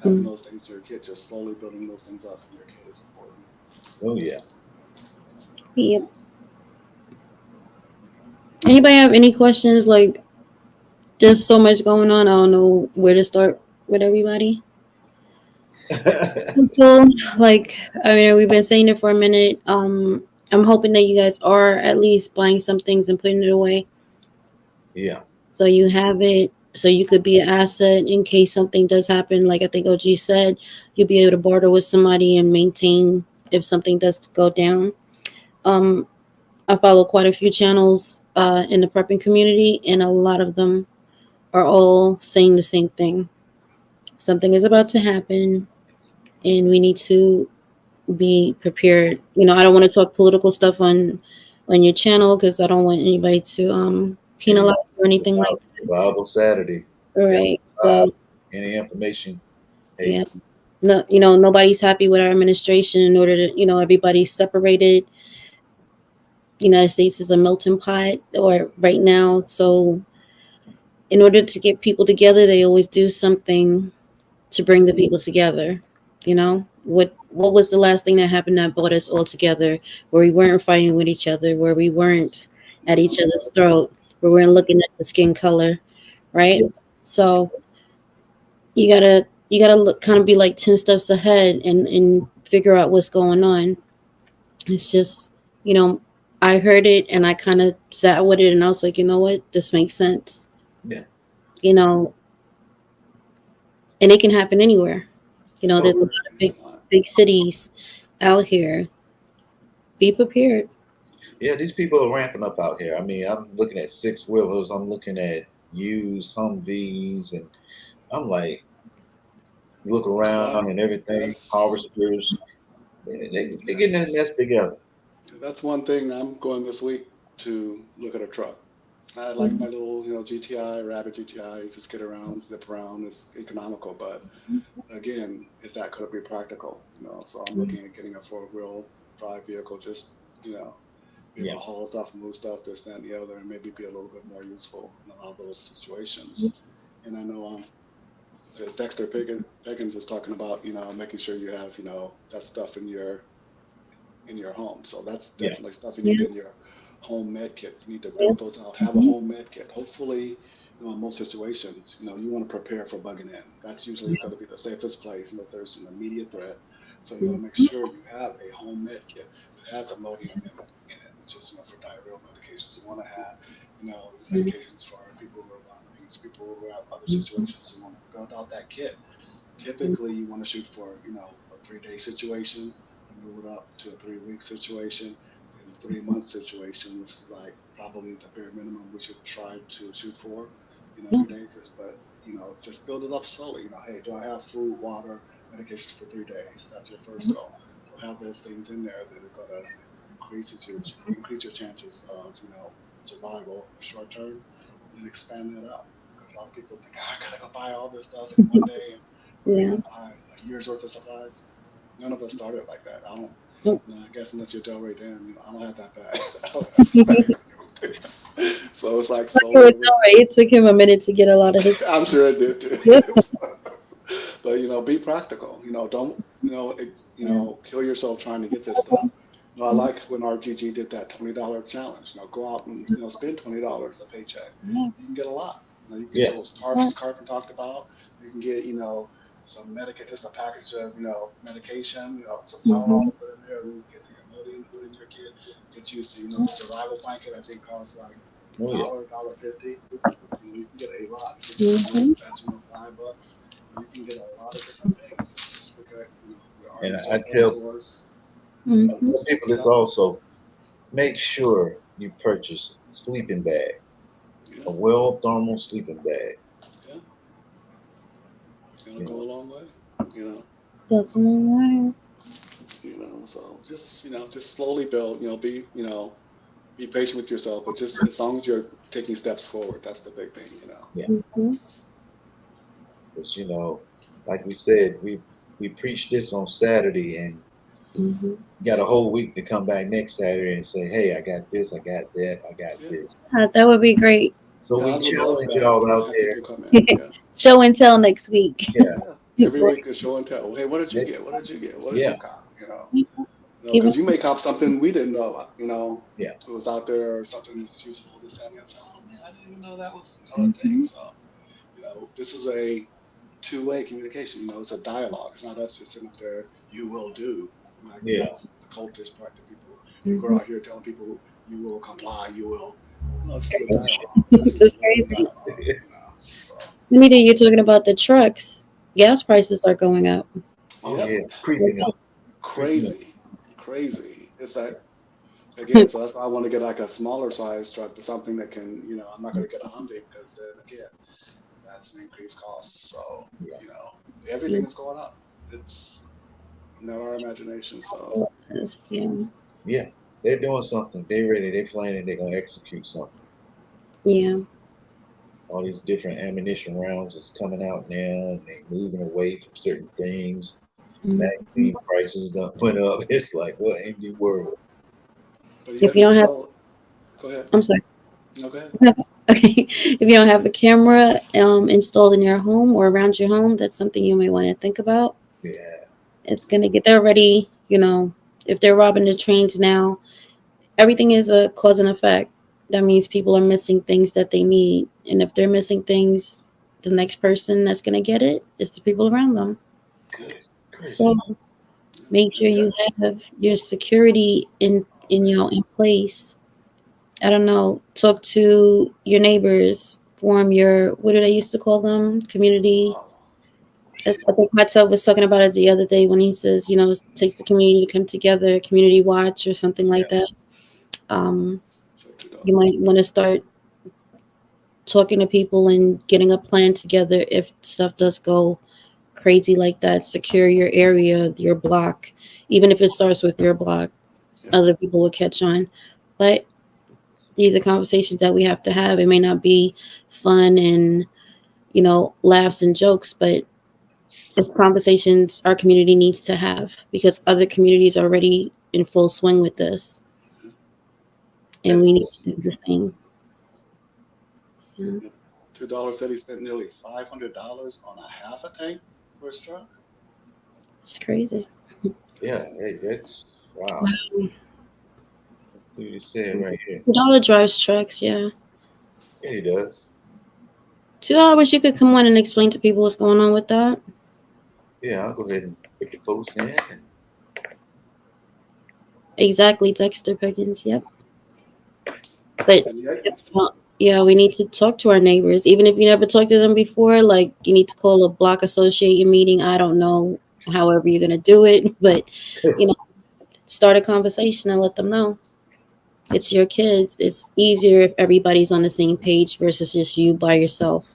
having mm. those things in your kit, just slowly building those things up in your kit is important. oh yeah. Yeah. Anybody have any questions? Like, there's so much going on. I don't know where to start with everybody. So, like, I mean, we've been saying it for a minute. I'm hoping that you guys are at least buying some things and putting it away Yeah, so you have it So you could be an asset in case something does happen. Like I think OG said, you'll be able to barter with somebody and maintain if something does go down. Um, I follow quite a few channels in the prepping community, and a lot of them are all saying the same thing. Something is about to happen, and we need to be prepared. I don't want to talk political stuff on your channel because I don't want anybody to And penalize or anything like Bible Saturday. that. Yeah. Right. So Any information? Hey, yeah. No, nobody's happy with our administration. In order to, everybody's separated. United States is a melting pot, or right now. So in order to get people together, they always do something to bring the people together. What was the last thing that happened that brought us all together, where we weren't fighting with each other, where we weren't at each other's throat, where we weren't looking at the skin color, right? Yeah. So you gotta look, kind of be like 10 steps ahead and figure out what's going on. It's just, I heard it and I kind of sat with it and I was like, you know what, this makes sense. Yeah. You know, and it can happen anywhere. There's a lot of big cities out here. Be prepared. Yeah, these people are ramping up out here. I mean, I'm looking at six wheelers, I'm looking at used Humvees, and I'm like, look around and everything, harvesters, they're getting that mess together. That's one thing. I'm going this week to look at a truck. I like my little, GTI, Rabbit GTI. You just get around, zip around. It's economical, but again, is that could be practical? So I'm looking at getting a four-wheel drive vehicle, just be able to haul stuff, move stuff, this, that, and the other, and maybe be a little bit more useful in a lot of those situations. And I know so Dexter Piggins was talking about, making sure you have, that stuff in your home. So that's definitely stuff you need in your home med kit. You need to build those out. Have a home med kit. Hopefully, in most situations, you want to prepare for bugging in. That's usually going to be the safest place, if there's an immediate threat. So you want to make sure you have a home med kit that has Imodium in it, which is for diarrheal medications. You want to have, medications for people who are vomiting, people who have other situations. You want to build out that kit. Typically, you want to shoot for, a 3-day situation, move it up to a 3-week situation, then 3-month situation, which is like probably the bare minimum we should try to shoot for, 3 days. But, just build it up slowly. Hey, do I have food, water, medications for 3 days? That's your first goal. So have those things in there that are going to increase your chances of, survival in the short term, and then expand that out. Because a lot of people think, I gotta go buy all this stuff in one day and buy a year's worth of supplies. None of us started like that. I don't. I guess unless you're Del Rey Dan, I don't have that bad. I don't have that bad. So it's like slowly. It took him a minute to get a lot of his. I'm sure it did too. But be practical. Don't kill yourself trying to get this stuff. I like when RGG did that $20 challenge. Go out and spend $20 a paycheck. You can get a lot. You can get those tarps Carpenter talked about. You can get some medication, just a package of medication. Some Tylenol to put in there. You can get the Imodium to put in your kit. Get you the survival blanket. I think costs like $1.50. You can get a lot. That's $5. You can get a lot of different things. Just look at and I tell people this also. Make sure you purchase a sleeping bag, a well thermal sleeping bag. Yeah. It'll go a long way. That's a long way. So just slowly build. Be patient with yourself, but just as long as you're taking steps forward, that's the big thing. Yeah. Because like we said, we preached this on Saturday, and you got a whole week to come back next Saturday and say, hey, I got this, I got that, I got this. That would be great. So we challenge y'all out there. Show and tell next week. Yeah. Every week is show and tell. Hey, what did you get? What did you get? What did you cop? Because you may cop something we didn't know about. It was out there or something that's useful. This and that. Oh man, I didn't even know that was a thing. So this is a two-way communication. It's a dialogue. It's not us just sitting up there. You will do. That's the cultish part that people. You go out here telling people you will comply. You will. It's a dialogue. It's crazy. So. Anita, you're talking about the trucks. Gas prices are going up. Oh Yep, yeah, creeping up, creeping up. crazy, crazy. It's like again, so that's why I want to get like a smaller size truck, but something that can, I'm not going to get a Hyundai because then again, that's an increased cost. So, Yeah, you know, everything is going up. It's our imagination. So, Yeah. yeah. They're doing something. They're ready. They're planning. They're gonna execute something. Yeah. All these different ammunition rounds is coming out now, and they're moving away from certain things. Mhm. Magazine prices done went up. It's like, what in the world? but If yet you and don't have, still, go ahead. I'm sorry. No, go ahead. Okay. If you don't have a camera installed in your home or around your home, that's something you may want to think about. Yeah, It's gonna get there already. If they're robbing the trains now, everything is a cause and effect. That means people are missing things that they need, and if they're missing things, the next person that's gonna get it is the people around them. good So gracious. make sure And you yet, have your security oh man, in place. I don't know. Talk to your neighbors. Form your, what do they used to call them? Community. wow. I think Mattel was talking about it the other day when he says, it takes the community to come together, community watch or something like Yeah, that. Um, So, you might want to start talking to people and getting a plan together if stuff does go crazy like that. Secure your area, your block, even if it starts with your block. yeah, Other people will catch on. But these are conversations that we have to have. It may not be fun and, laughs and jokes, but it's conversations our community needs to have because other communities are already in full swing with this. And we need it's to do the same. Yeah, $2 said he spent nearly $500 on a half a tank for his truck. it's crazy. yeah. Hey, that's wow. Wow. Let's see what he said right here. $2 drives trucks, yeah. Yeah, he does. $2, you could come on and explain to people what's going on with that. Yeah, I'll go ahead and put the post in. And Exactly, Dexter Pickens, yep. But And yet, yeah, we need to talk to our neighbors. Even if you never talked to them before, like you need to call a block association meeting. I don't know however you're gonna do it, but you know, start a conversation and let them know. It's your kids. It's easier if everybody's on the same page versus just you by yourself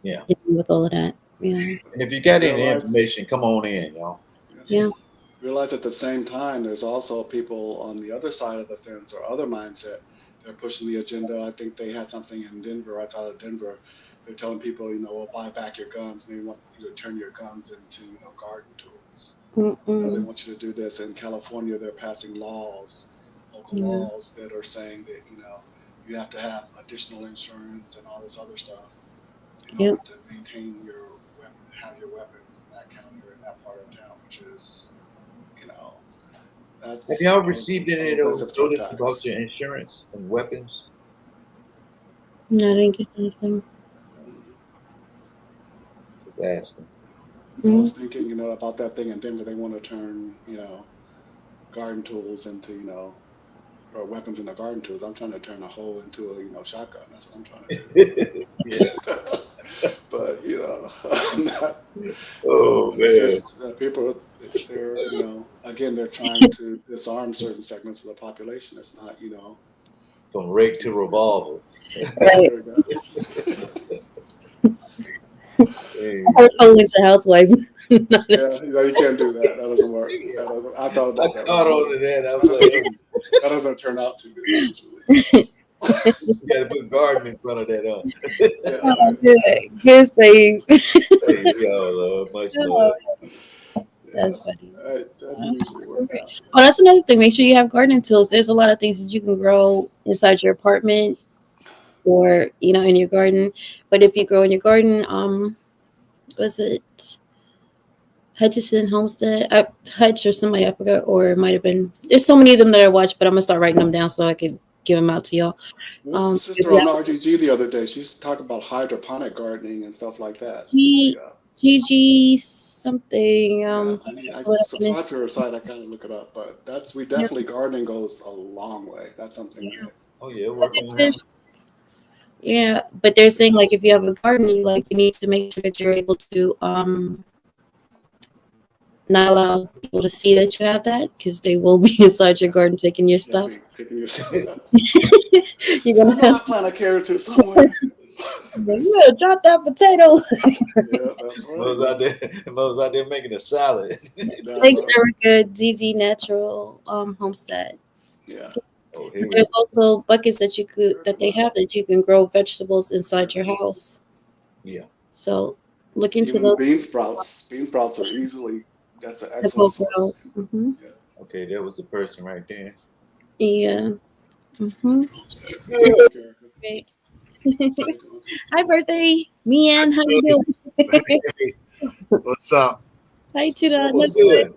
yeah, dealing with all of that. Yeah. and if you got any realize, information, come on in, y'all. yeah, Yeah. realize at the same time, there's also people on the other side of the fence or other mindset. They're pushing the agenda. I think they had something in Denver. I thought of Denver. They're telling people, well, buy back your guns. And they want you to turn your guns into, garden tools. They Mm-mm. want you to do this. In California, they're passing laws, local Yeah. laws that are saying that, you have to have additional insurance and all this other stuff in Yep. order to maintain your weapon, have your weapons in that county or in that part of town, which is, you know, Have that's y'all a received any of those regressive drug notice about your tax. insurance and weapons? No, I didn't get anything. Mhm. Just asking. I Mm-hmm. was thinking, about that thing in Denver. They want to turn, garden tools into, or weapons into garden tools. I'm trying to turn a hoe into a, shotgun. That's what I'm trying to Yeah. do. But, not, Oh it's man, just people, they're, again, they're trying to disarm certain segments of the population. It's not, from rake to it's, revolver. Right. there we go. Hey, Her Owen's a housewife. Not Yeah, you can't do that. That doesn't work. yeah, I thought I about that one. caught on to that. I That was like, doesn't, oh, that doesn't turn out too good usually. So, you got to put garden in front of that. yeah, oh, right. good. Good save. Hey, y'all, much Oh, love. that's Yeah, funny. that doesn't usually work Okay. out. Oh, that's another thing. Make sure you have gardening tools. There's a lot of things that you can grow inside your apartment or in your garden. But if you grow in your garden, was it Hutchison Homestead, Hutch or somebody I forgot, or it might have been. There's so many of them that I watched, but I'm gonna start writing them down so I could give them out to y'all. What's the If sister you on have RGG the other day? She's talking about hydroponic gardening and stuff like that. G Yeah, GG something, yeah. I'll I pull it up in subscribe to this. her site. I gotta look it up, but we Yeah, definitely gardening goes a long way. That's something yeah. that Oh yeah, I think working on. there's Yeah, but they're saying like if you have a garden, you need to make sure that you're able to not allow people to see that you have that because they will be inside your garden taking your They'll stuff. be picking your stuff up. You're I gonna know I have to plant a carrot or somewhere. you better drop that potato. Yeah, that's right. Mo's out there making a salad. That's Thanks, right. Erica. GG Natural Homestead. Yeah. Oh, But here we there's also buckets that they have that you can grow vegetables inside your house. Yeah. So look into Even those. bean sprouts. Bean sprouts are easily, that's an The excellent poke source. girls. Mm-hmm. Yeah. Okay, that was the person right there. Yeah. Mm-hmm. Thank you, Erica. Great. How you doing? Hi, birthday. Mian, how you doing? Hey, what's up, Hi, What's up? Tuna. What's What's up? good?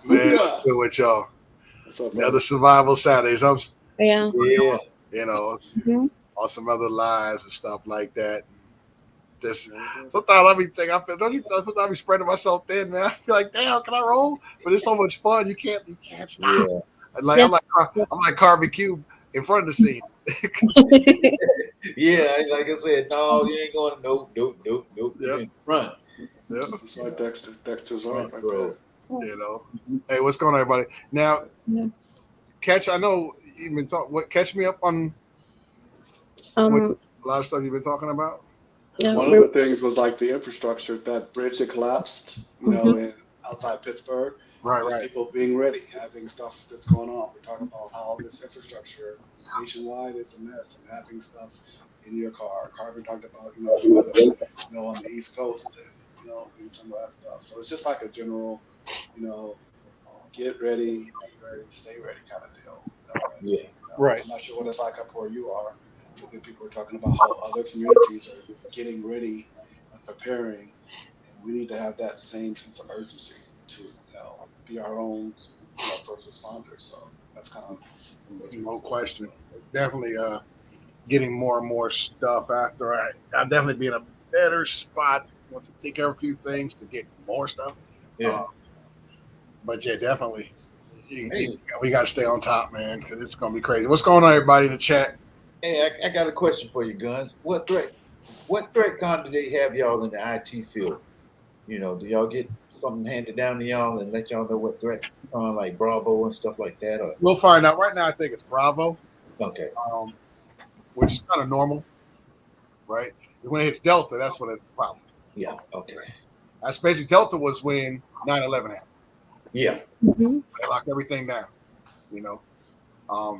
man? What's Yeah. good with y'all? What's up, Another brother? survival Saturdays. I'm, Yeah. Yeah. you know, Mm-hmm. on some other lives and stuff like that. This Very good. sometimes I be thinking, don't you? Sometimes I be spreading myself thin, man. I feel like, damn, can I roll? But it's so much fun. You can't stop. Yeah. Yes. I'm like Carvin Cube in front of the scene. Yeah. Like I said, no, you ain't going. Nope. Nope. Nope. Nope. You Yep, in front. yep. That's right, Dexter. Dexter's Front right there. row. You know. Hey, what's going on, everybody? Now, Yeah. catch. I know you've been talking. What? Catch me up on what um. a lot of stuff you've been talking about. Yeah. One of the things was like the infrastructure, that bridge that collapsed, Mhm. in outside Pittsburgh, Right, just right. people being ready, having stuff that's going on. We're talking about how this infrastructure nationwide is a mess and having stuff in your car. Carver talked about, the weather, on the East Coast and, and some of that stuff. So it's just like a general, you know, get ready, be ready, stay ready kind of deal. And, Yeah. Right. I'm not sure what it's like up where you are, but then people are talking about how other communities are getting ready and preparing, and we need to have that same sense of urgency to, be our own, first responders. So that's kind of some of the things No that we're question. talking Definitely getting more and more stuff after I'll definitely be in a better spot. Want to take care of a few things to get more stuff. Yeah. But yeah, definitely. Hey, We got to stay on top, man, because it's going to be crazy. What's going on, everybody in the chat? hey, I got a question for you, Guns. What threat con do they have y'all in the IT field? Do y'all get something handed down to y'all and let y'all know what threat con like Bravo and stuff like that? Or We'll find out. Right now, I think it's Bravo, okay. um, which is kind of normal, right? When it hits Delta, that's when it's the problem. Yeah. Okay. That's basically Delta was when 9/11 happened. Yeah. Mhm. They locked everything down, you know.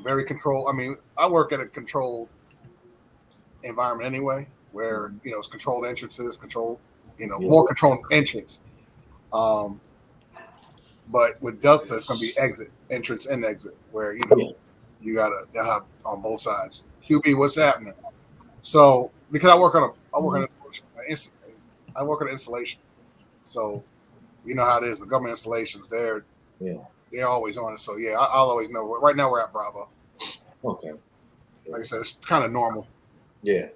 Very controlled. I mean, I work at a controlled environment anyway, where it's controlled entrances, Yeah. more controlled entrance. But with Delta, it's going to be entrance and exit, where Yeah. you got to have on both sides. QB, what's happening? So because I work on installation, I work on installation, so you know how it is. The government installations, they're always on it. So yeah, I'll always know. Right now we're at Bravo. Okay. Like I said, it's kind of normal. Yeah.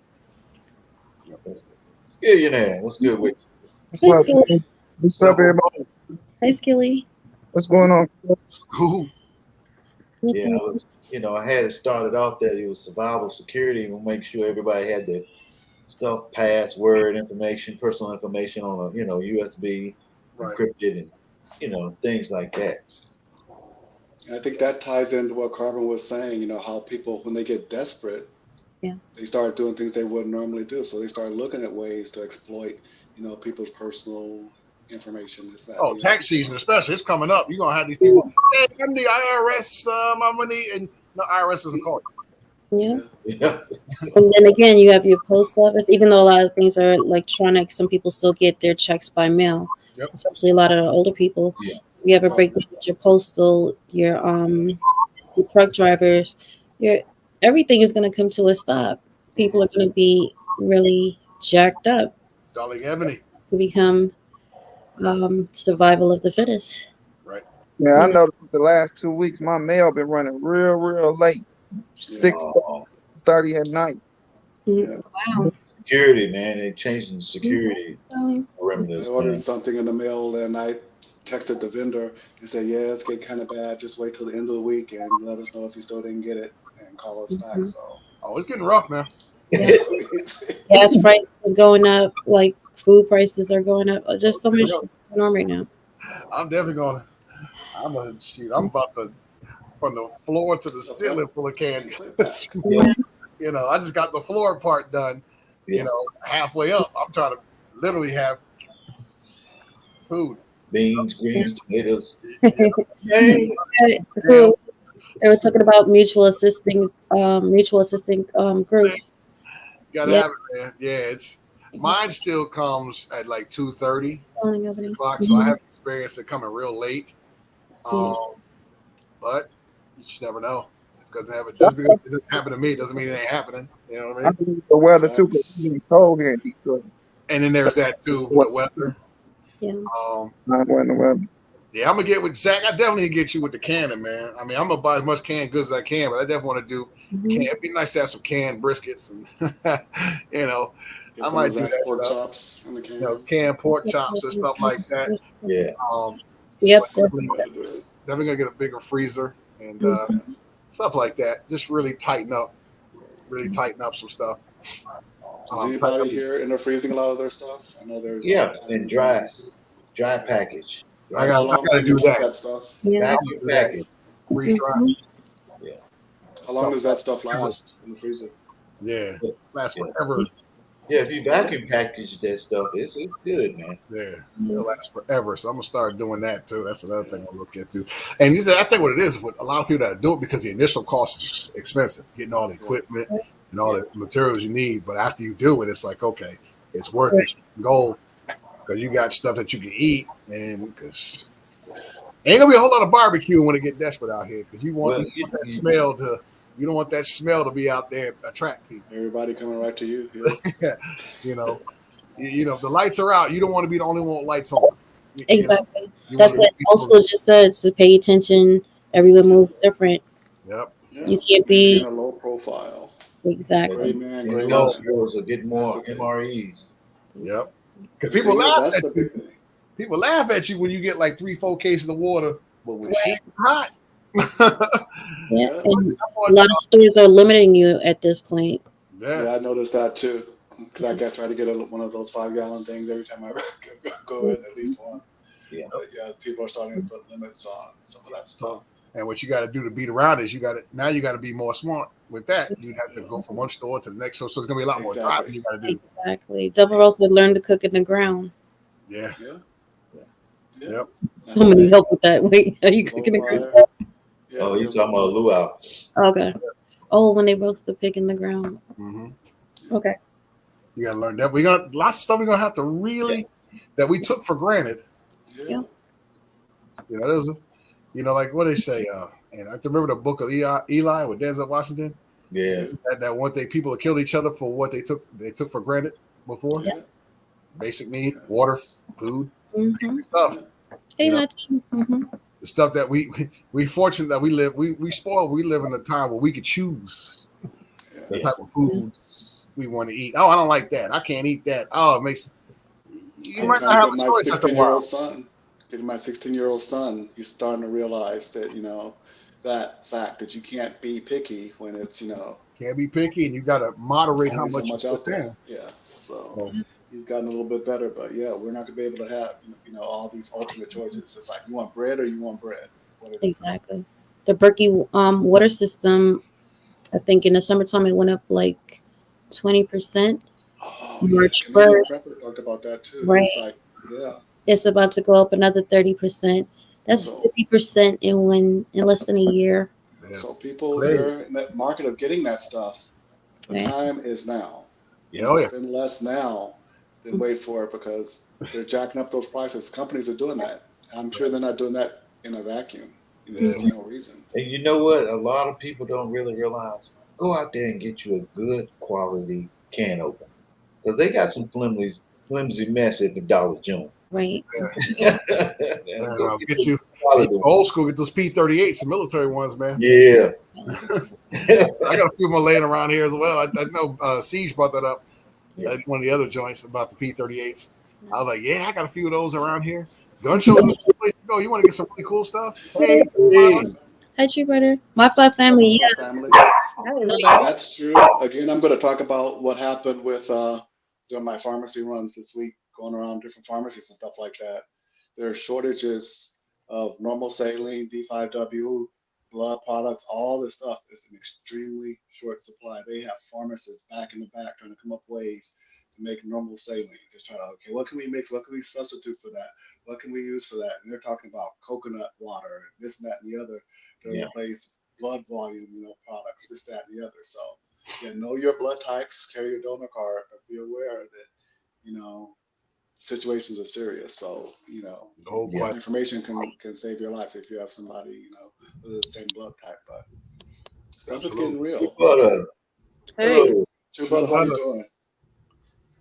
Skillionaire, what's good with Hi, What's up, Skilly. man? What's up, everybody? Hi, Skilly. What's going on? Ooh, you? Yeah, I had it started off that it was survival security. We'll make sure everybody had their stuff, password information, personal information on a USB right. encrypted and things like that. And I think that ties into what Carmen was saying, how people, when they get desperate, Yeah. they start doing things they wouldn't normally do. So they start looking at ways to exploit, people's personal information, this, that, Oh, and the other. tax season, especially, it's coming up. You're gonna have these people. Hey, I'm the IRS. My money, and no, IRS isn't calling. Yeah. Yeah. And then again, you have your post office. Even though a lot of things are electronic, some people still get their checks by mail. Yep. Especially a lot of the older people. Yeah. You have a breakdown with your postal, your truck drivers, everything is going to come to a stop. People are going to be really jacked up Darling Ebony, to become survival of the fittest. right? Yeah, I Yeah. know the last 2 weeks my mail been running real late, Yeah. 6:30 at night. Yeah. Wow. Security, man. They're changing security Um, I perimeters, ordered man. something in the mail and I texted the vendor and said, yeah, it's getting kind of bad. Just wait till the end of the week and let us know if you still didn't get it and call us back. mhm. So, Oh, it's getting rough, man. Yeah. Gas prices is going up, like food prices are going up. Just so much is going on right now. I'm definitely going. I'm about to from the floor to the ceiling full of candy. You know, I just got the floor part done. Yeah. You know, halfway up, I'm trying to literally have food. Beans, greens, tomatoes. They were talking about mutual assisting groups. Gotta have it, man. Yeah, it's mine still comes at like 2:30 o'clock, so I haven't experienced it coming real late. But you just never know. Because just because it doesn't happen to me doesn't mean it ain't happening. You know what I mean? I believe the weather too, because it's getting cold here in Detroit. And then there's that too, the weather. Yeah. Not wearing the weather. Yeah, I'm gonna get with Zach. I definitely get you with the canning, man. I mean, I'm gonna buy as much canned goods as I can, but I definitely want to do. It'd be nice to have some canned briskets, and you know, I might do that pork stuff. chops in the can. You know, canned pork chops and stuff like that. Yeah. Yep. Definitely gonna get a bigger freezer and stuff like that. Just really tighten up some stuff. Is anybody here in the freezing a lot of their stuff? I know there's and dry package. I gotta do that. Stuff. Yeah. Package. Freeze dry. Yeah. How long does that stuff last in the freezer? Yeah, lasts forever. Yeah, if you vacuum package that stuff, it's good, man. Yeah, it'll last forever. So I'm gonna start doing that too. That's another thing I'll look into. And you said, I think what it is with a lot of people that do it because the initial cost is expensive, getting all the equipment and all the materials you need. But after you do it, it's like, okay, it's worth it. You can go because you got stuff that you can eat, and because ain't gonna be a whole lot of barbecue when it get desperate out here because you want that smell to. You don't want that smell to be out there and attract people. Everybody coming right to you. Yeah. you know, if the lights are out, you don't want to be the only one with lights on. Exactly. That's what also just said. To pay attention. Everyone moves different. Yep. You can't be in a low profile. Exactly. Girls will get more MREs. Yep. Because people laugh at you. People laugh at you when you get like 3-4 cases of water, but when shit hot. Yeah, and a lot of stores are limiting you at this point. Yeah, I noticed that too. Because I try to get one of those 5-gallon things every time I go in, at least one. Yeah, but yeah, people are starting to put limits on some of that stuff. And what you got to do to beat around is you got to be more smart with that. You have to go from one store to the next store, so it's gonna be a lot more driving you got to do. Exactly. Double Rose said learn to cook in the ground. Yeah. Yep. Somebody help with that. Wait, are you cooking the ground? Yeah, oh, you're talking about luau. Okay. Oh, when they roast the pig in the ground. Mm-hmm. Okay. You gotta learn that. We got lots of stuff we're gonna have to really that we took for granted. Yeah. You know, there's like what they say, and I remember the book of Eli with Denzel Washington. Yeah. That one thing people have killed each other for what they took for granted before. Yeah. Basic need, water, food, basic stuff. The stuff that we fortunate that we live, we spoiled. We live in a time where we could choose the type of foods we want to eat. Oh, I don't like that. I can't eat that. Oh, it makes you might not have a choice after a while. My 16-year-old son, he's starting to realize that that fact that you can't be picky when it's can't be picky, and you got to moderate how much you put there. Yeah, so. He's gotten a little bit better, but yeah, we're not gonna be able to have all these alternate choices. It's like you want bread or you want bread. Exactly. The Berkey water system, I think in the summertime it went up like 20%. March 1st. Talked about that too. Right. It's it's about to go up another 30%. That's 50% in less than a year. Yeah. So people are in that market of getting that stuff. The time is now. Spend less now than wait for it because they're jacking up those prices. Companies are doing that. I'm sure they're not doing that in a vacuum. There's no reason. And you know what? A lot of people don't really realize. Go out there and get you a good quality can opener because they got some flimsy mess at the Dollar General. Right. Get you old school. Get those P-38s, some military ones, man. Yeah. I got a few more laying around here as well. I know Siege brought that up. One of the other joints about the P-38s. I was like, I got a few of those around here. Gun shows is a place to go. You want to get some really cool stuff? Hey. Hi, Tree Brother. My flat family, Hi, everybody. That's true. Again, I'm going to talk about what happened with during my pharmacy runs this week, going around different pharmacies and stuff like that. There are shortages of normal saline, D5W, blood products. All this stuff is an extremely short supply. They have pharmacists back in the back trying to come up ways to make normal saline. Just trying to, okay, what can we mix? What can we substitute for that? What can we use for that? And they're talking about coconut water, this and that and the other to Yeah. replace blood volume, products, this, that, and the other. So, yeah, know your blood types, carry your donor card, but be aware that, situations are serious. So, No Yeah. question. information can save your life if you have somebody, with the same blood type. But stuff is getting real. But, Hey, hello. True brother, how you doing?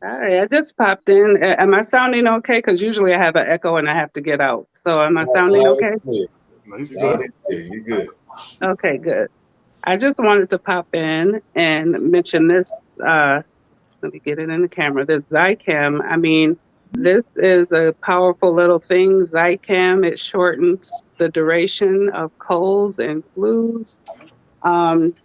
hi. I just popped in. Am I sounding okay? Because usually I have an echo and I have to get out. So am I sounding Loud okay? and clear. No, you Loud good. and clear. You're good. Okay, good. I just wanted to pop in and mention this. Let me get it in the camera. This Zycam. I mean, this is a powerful little thing. Zycam, it shortens the duration of colds and flus.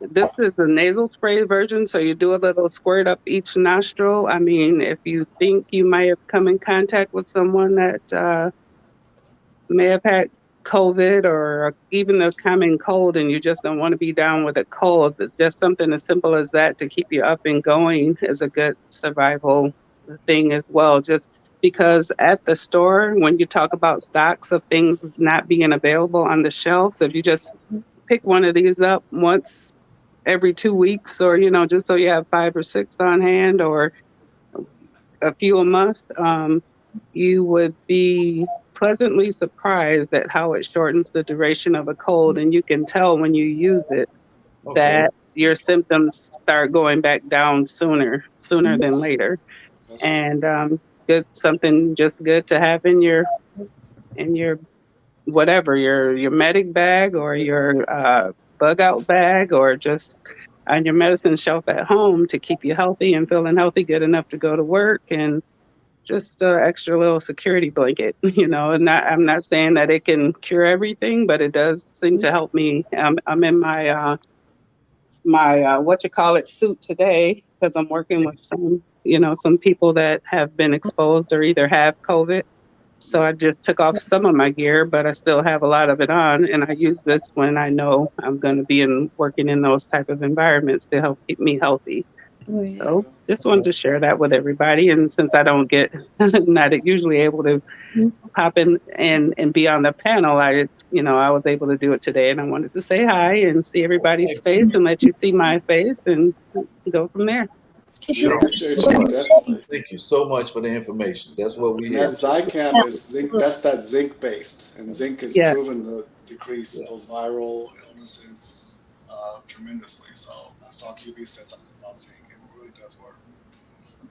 This is the nasal spray version, so you do a little squirt up each nostril. I mean, if you think you might have come in contact with someone that may have had COVID or even a common cold and you just don't want to be down with a cold, it's just something as simple as that to keep you up and going is a good survival thing as well. Just because at the store, when you talk about stocks of things not being available on the shelves, if you just pick one of these up once every 2 weeks or, just so you have 5 or 6 on hand or a few a month, you would be pleasantly surprised at how it shortens the duration of a cold. And you can tell when you use it Okay. that your symptoms start going back down sooner than later. That's true. And good something just good to have in your whatever, your medic bag or your bug out bag or just on your medicine shelf at home to keep you healthy and feeling healthy, good enough to go to work, and just an extra little security blanket, And I'm not saying that it can cure everything, but it does seem to help me. I'm in my what you call it suit today because I'm working with some people that have been exposed or either have COVID. So I just took off some of my gear, but I still have a lot of it on, and I use this when I know I'm going to be working in those type of environments to help keep me healthy. Right. So just wanted to share that with everybody. And since I don't get not usually able to pop in and be on the panel, I was able to do it today, and I wanted to say hi and see everybody's face and let you see my face and go from there. We appreciate you, definitely. Thank you so much for the information. That's what we And have. that Zycam is zinc. That's that zinc based, and zinc is Yeah. proven to decrease those viral illnesses tremendously. So I saw QB said something about zinc, and it really does work.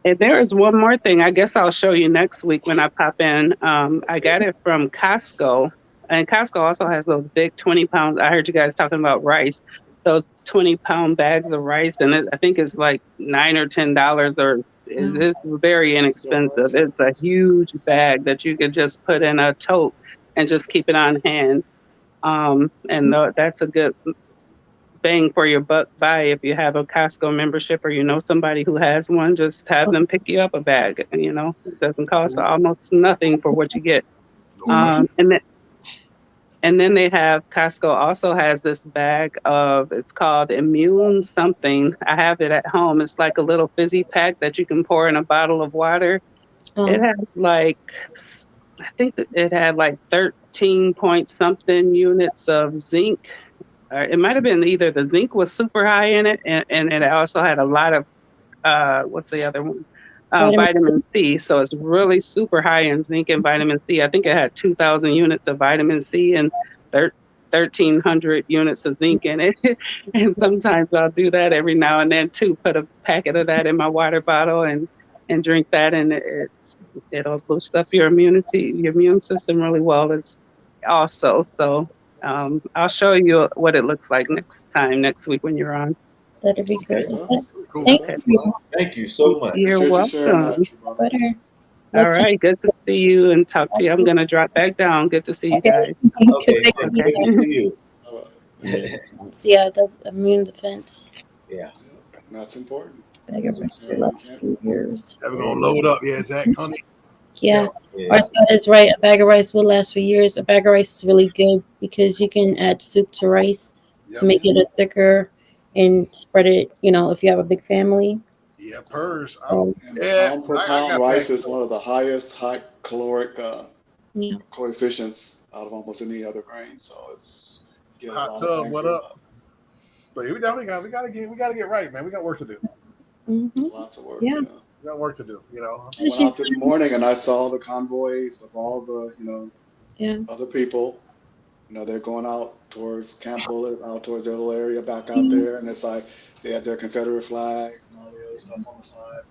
And there is one more thing. I guess I'll show you next week when I pop in. I got it from Costco, and Costco also has those big 20-pound. I heard you guys talking about rice. Those 20-pound bags of rice, and I think it's like $9 or $10, or it's very inexpensive. It's a huge bag that you could just put in a tote and just keep it on hand. That's a good bang for your buck buy if you have a Costco membership or somebody who has one. Just have them pick you up a bag. It doesn't cost almost nothing for what you get. And then they have Costco also has this bag of, it's called Immune something. I have it at home. It's like a little fizzy pack that you can pour in a bottle of water. It has I think that it had like 13 point something units of zinc. It might have been either the zinc was super high in it, and it also had a lot of what's the other one? Vitamin C. So it's really super high in zinc and vitamin C. I think it had 2,000 units of vitamin C and 1,300 units of zinc in it. And sometimes I'll do that every now and then too. Put a packet of that in my water bottle and drink that, and it'll boost up your immune system really well. Also, so I'll show you what it looks like next week when you're on. That'd be great. Cool. Thank you. Thank you so much. You're welcome. Butter. All right, good to see you and talk to you. I'm gonna drop back down. Good to see you guys. Okay, good to see you. Yeah, that's immune defense. Yeah. And that's important. Bag of rice will last a few years. We're gonna load up. Yeah, Zach, honey. Yeah. Yeah. Our Scott is right. A bag of rice will last for years. A bag of rice is really good because you can add soup to rice to Yep. make it a thicker and spread it. If you have a big family. Yeah, purrs. So, And Yeah, pound per I pound got rice bags. is one of the highest high caloric yeah. coefficients out of almost any other grain. So it's get a Hot lot of tub, bang what for your up? buck. So yeah, we definitely gotta get right, man. We got work to do. hmm Lots of work. Yeah. We got work to do. You know. I went out this morning and I saw the convoys of all the Yeah. other people. They're going out towards Camp Bullet, out towards the little area back out there, and it's like they had their Confederate flags and all the other stuff on the side,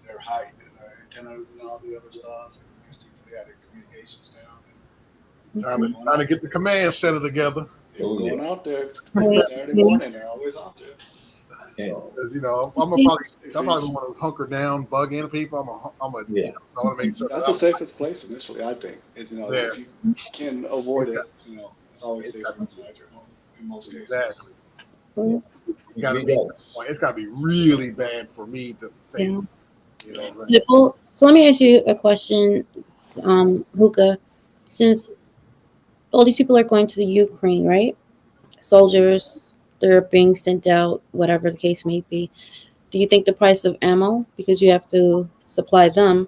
their height and their antennas and all the other stuff. And you can see that they had their communications down. Time to get the command center together. They were going out there Right. Saturday morning. They're always out there. Yeah. So Because I'm probably one of those hunker down, bug in people. Yeah. I want to make sure that's the safest place initially, I think. If you can avoid it, it's always safer inside your home in most cases. Exactly. Mhm. It's got to be really bad for me to fail. So let me ask you a question, Hookah. Since all these people are going to the Ukraine, right? Soldiers, they're being sent out, whatever the case may be. Do you think the price of ammo, because you have to supply them,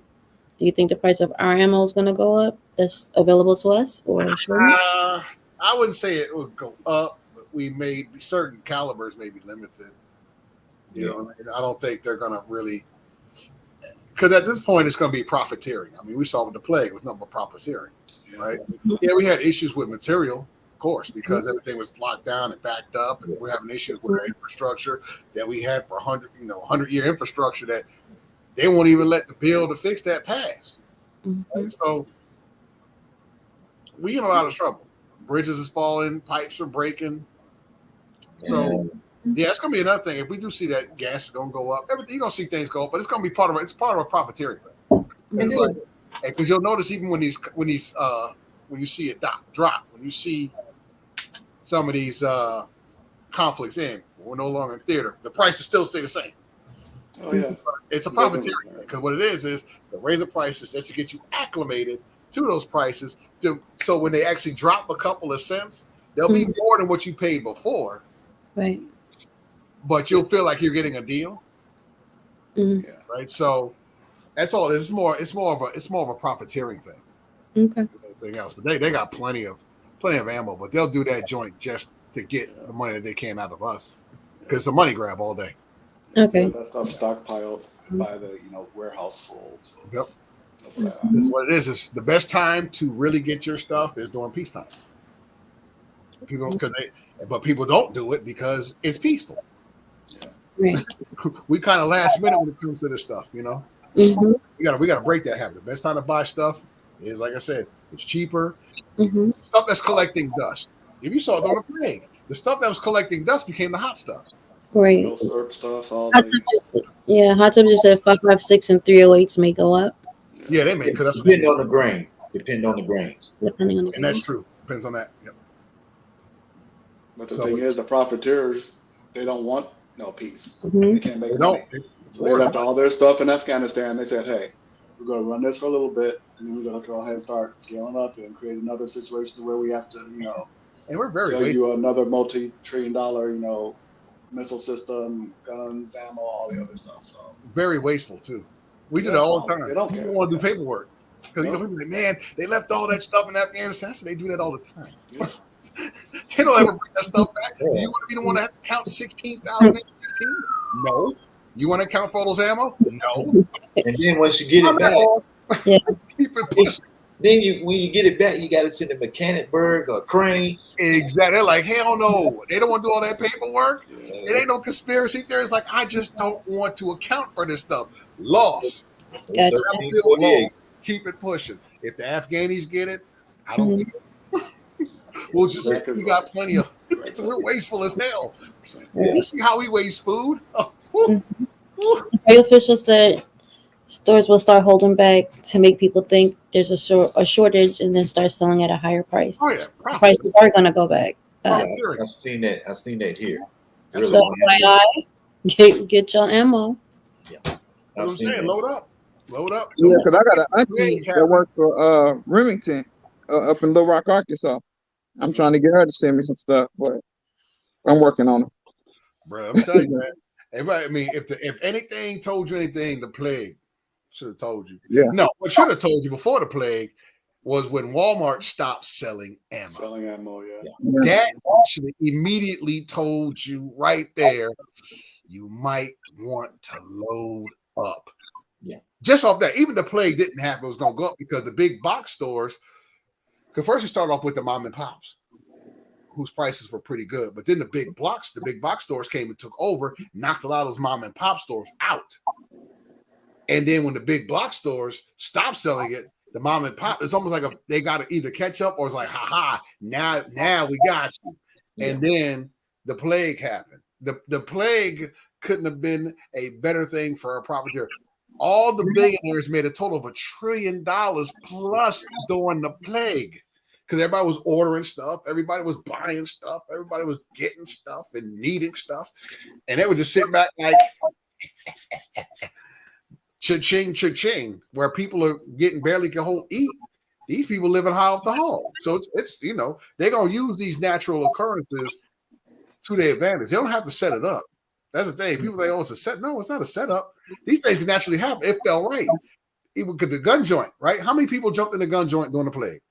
do you think the price of our ammo is going to go up that's available to us, or shouldn't it? I wouldn't say it would go up, but certain calibers may be limited. And I don't think they're going to really, because at this point it's going to be profiteering. I mean, we saw with the plague, it was nothing but profiteering, right? Yeah, we had issues with material, of course, because everything was locked down and backed up, and we're having issues with our infrastructure that we had for 100-year infrastructure that they won't even let the bill to fix that pass. Right? So we in a lot of trouble. Bridges is falling, pipes are breaking. So yeah, it's gonna be another thing. If we do see that gas is gonna go up, everything you're gonna see things go up, but it's gonna be part of a profiteering thing. Because you'll notice even when you see it drop, when you see some of these conflicts we're no longer in theater, the prices still stay the same. Oh yeah, it's a profiteering thing, because what it is they raise the prices just to get you acclimated to those prices. So when they actually drop a couple of cents, they'll be more than what you paid before. Right. But you'll feel like you're getting a deal. Mm-hmm. Right. So that's all. It's more of a profiteering thing. Okay. Anything else, but they got plenty of ammo, but they'll do that joint just to get the money that they can out of us, because it's a money grab all day. Okay. That stuff stockpiled by the warehouse full. So Yep. That's what it is. It's the best time to really get your stuff is during peacetime. But people don't do it because it's peaceful. Right. We kind of last minute when it comes to this stuff, Mm-hmm. We gotta break that habit. The best time to buy stuff is, like I said, it's cheaper. Mm-hmm. Stuff that's collecting dust. If you saw it on the plague, the stuff that was collecting dust became the hot stuff. Right. Syrup stuff. Hot tub just said 556 and 308s may go up. Yeah, they may, because that's Depend on the grain. Depending on the grains. Depending on the and that's true. Depends on that. Yep. But the thing is, the profiteers, they don't want no peace. Mm-hmm. They can't make They money. don't. So they left all their stuff in Afghanistan. They said, hey, we're going to run this for a little bit, and then we're going to go ahead and start scaling up and create another situation where we have to, and we're very sell you another multi-trillion-dollar, missile system, guns, ammo, all the other stuff. So very wasteful too. We do that all the time. They don't People care. want to do paperwork because people say, man, they left all that stuff in Afghanistan. So they do that all the time. Yeah. They don't ever bring that stuff back. Do you want to be the one that have to count 16,000? No. You want to account for all those ammo? No. And then once you get it back, keep it pushing. Then when you get it back, you got to send a Mechanicsburg or a crane. Exactly. They're like, hell no. They don't want to do all that paperwork. It ain't no conspiracy theory. It's like, I just don't want to account for this stuff. Loss. Gotcha. Loss. Keep it pushing. If the Afghanis get it, I don't get it. We got plenty of it. We're wasteful as hell. You see how we waste food? The official said stores will start holding back to make people think there's a shortage and then start selling at a higher price. Oh yeah, Prices are going to go back. I've seen that. I've seen that here. So FYI, Get your ammo. Yeah. That's what I've I'm seen saying. that. Load up. Load up. Yeah, Don't- because I got an Plague auntie that happened. works for Remington up in Little Rock, Arkansas. I'm trying to get her to send me some stuff, but I'm working on it. Bro, I'm telling you, man. Everybody, I mean, if anything told you anything, the plague should have told you. Yeah. No, what should have told you before the plague was when Walmart stopped selling ammo. Selling ammo, yeah. That should have immediately told you right there, you might want to load up. Yeah. Just off that, even the plague didn't happen. It was going to go up because the big box stores, because first you start off with the mom and pops, whose prices were pretty good. But then the big box stores came and took over, knocked a lot of those mom and pop stores out. And then when the big box stores stopped selling it, the mom and pop, it's almost like they got to either catch up or it's like, ha, now we got you. Yeah. And then the plague happened. The plague couldn't have been a better thing for a profiteer. All the billionaires made a total of $1 trillion plus during the plague. Because everybody was ordering stuff, everybody was buying stuff, everybody was getting stuff and needing stuff. And they would just sit back like cha-ching, cha-ching, where people are getting barely can eat. These people living high off the hog. So it's they're gonna use these natural occurrences to their advantage. They don't have to set it up. That's the thing. People say, oh, it's a set. No, it's not a setup. These things naturally happen. It felt right. Even the gun joint, right? How many people jumped in the gun joint during the plague?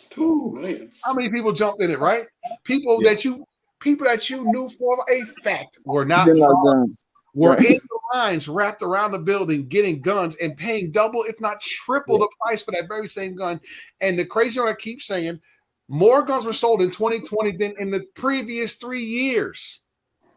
2 million. How many people jumped in it, right? People that you knew for a fact were not Didn't like fraud, guns. were Right. in the lines wrapped around the building getting guns and paying double, if not triple, the price for that very same gun. And the crazy one I keep saying, more guns were sold in 2020 than in the previous 3 years.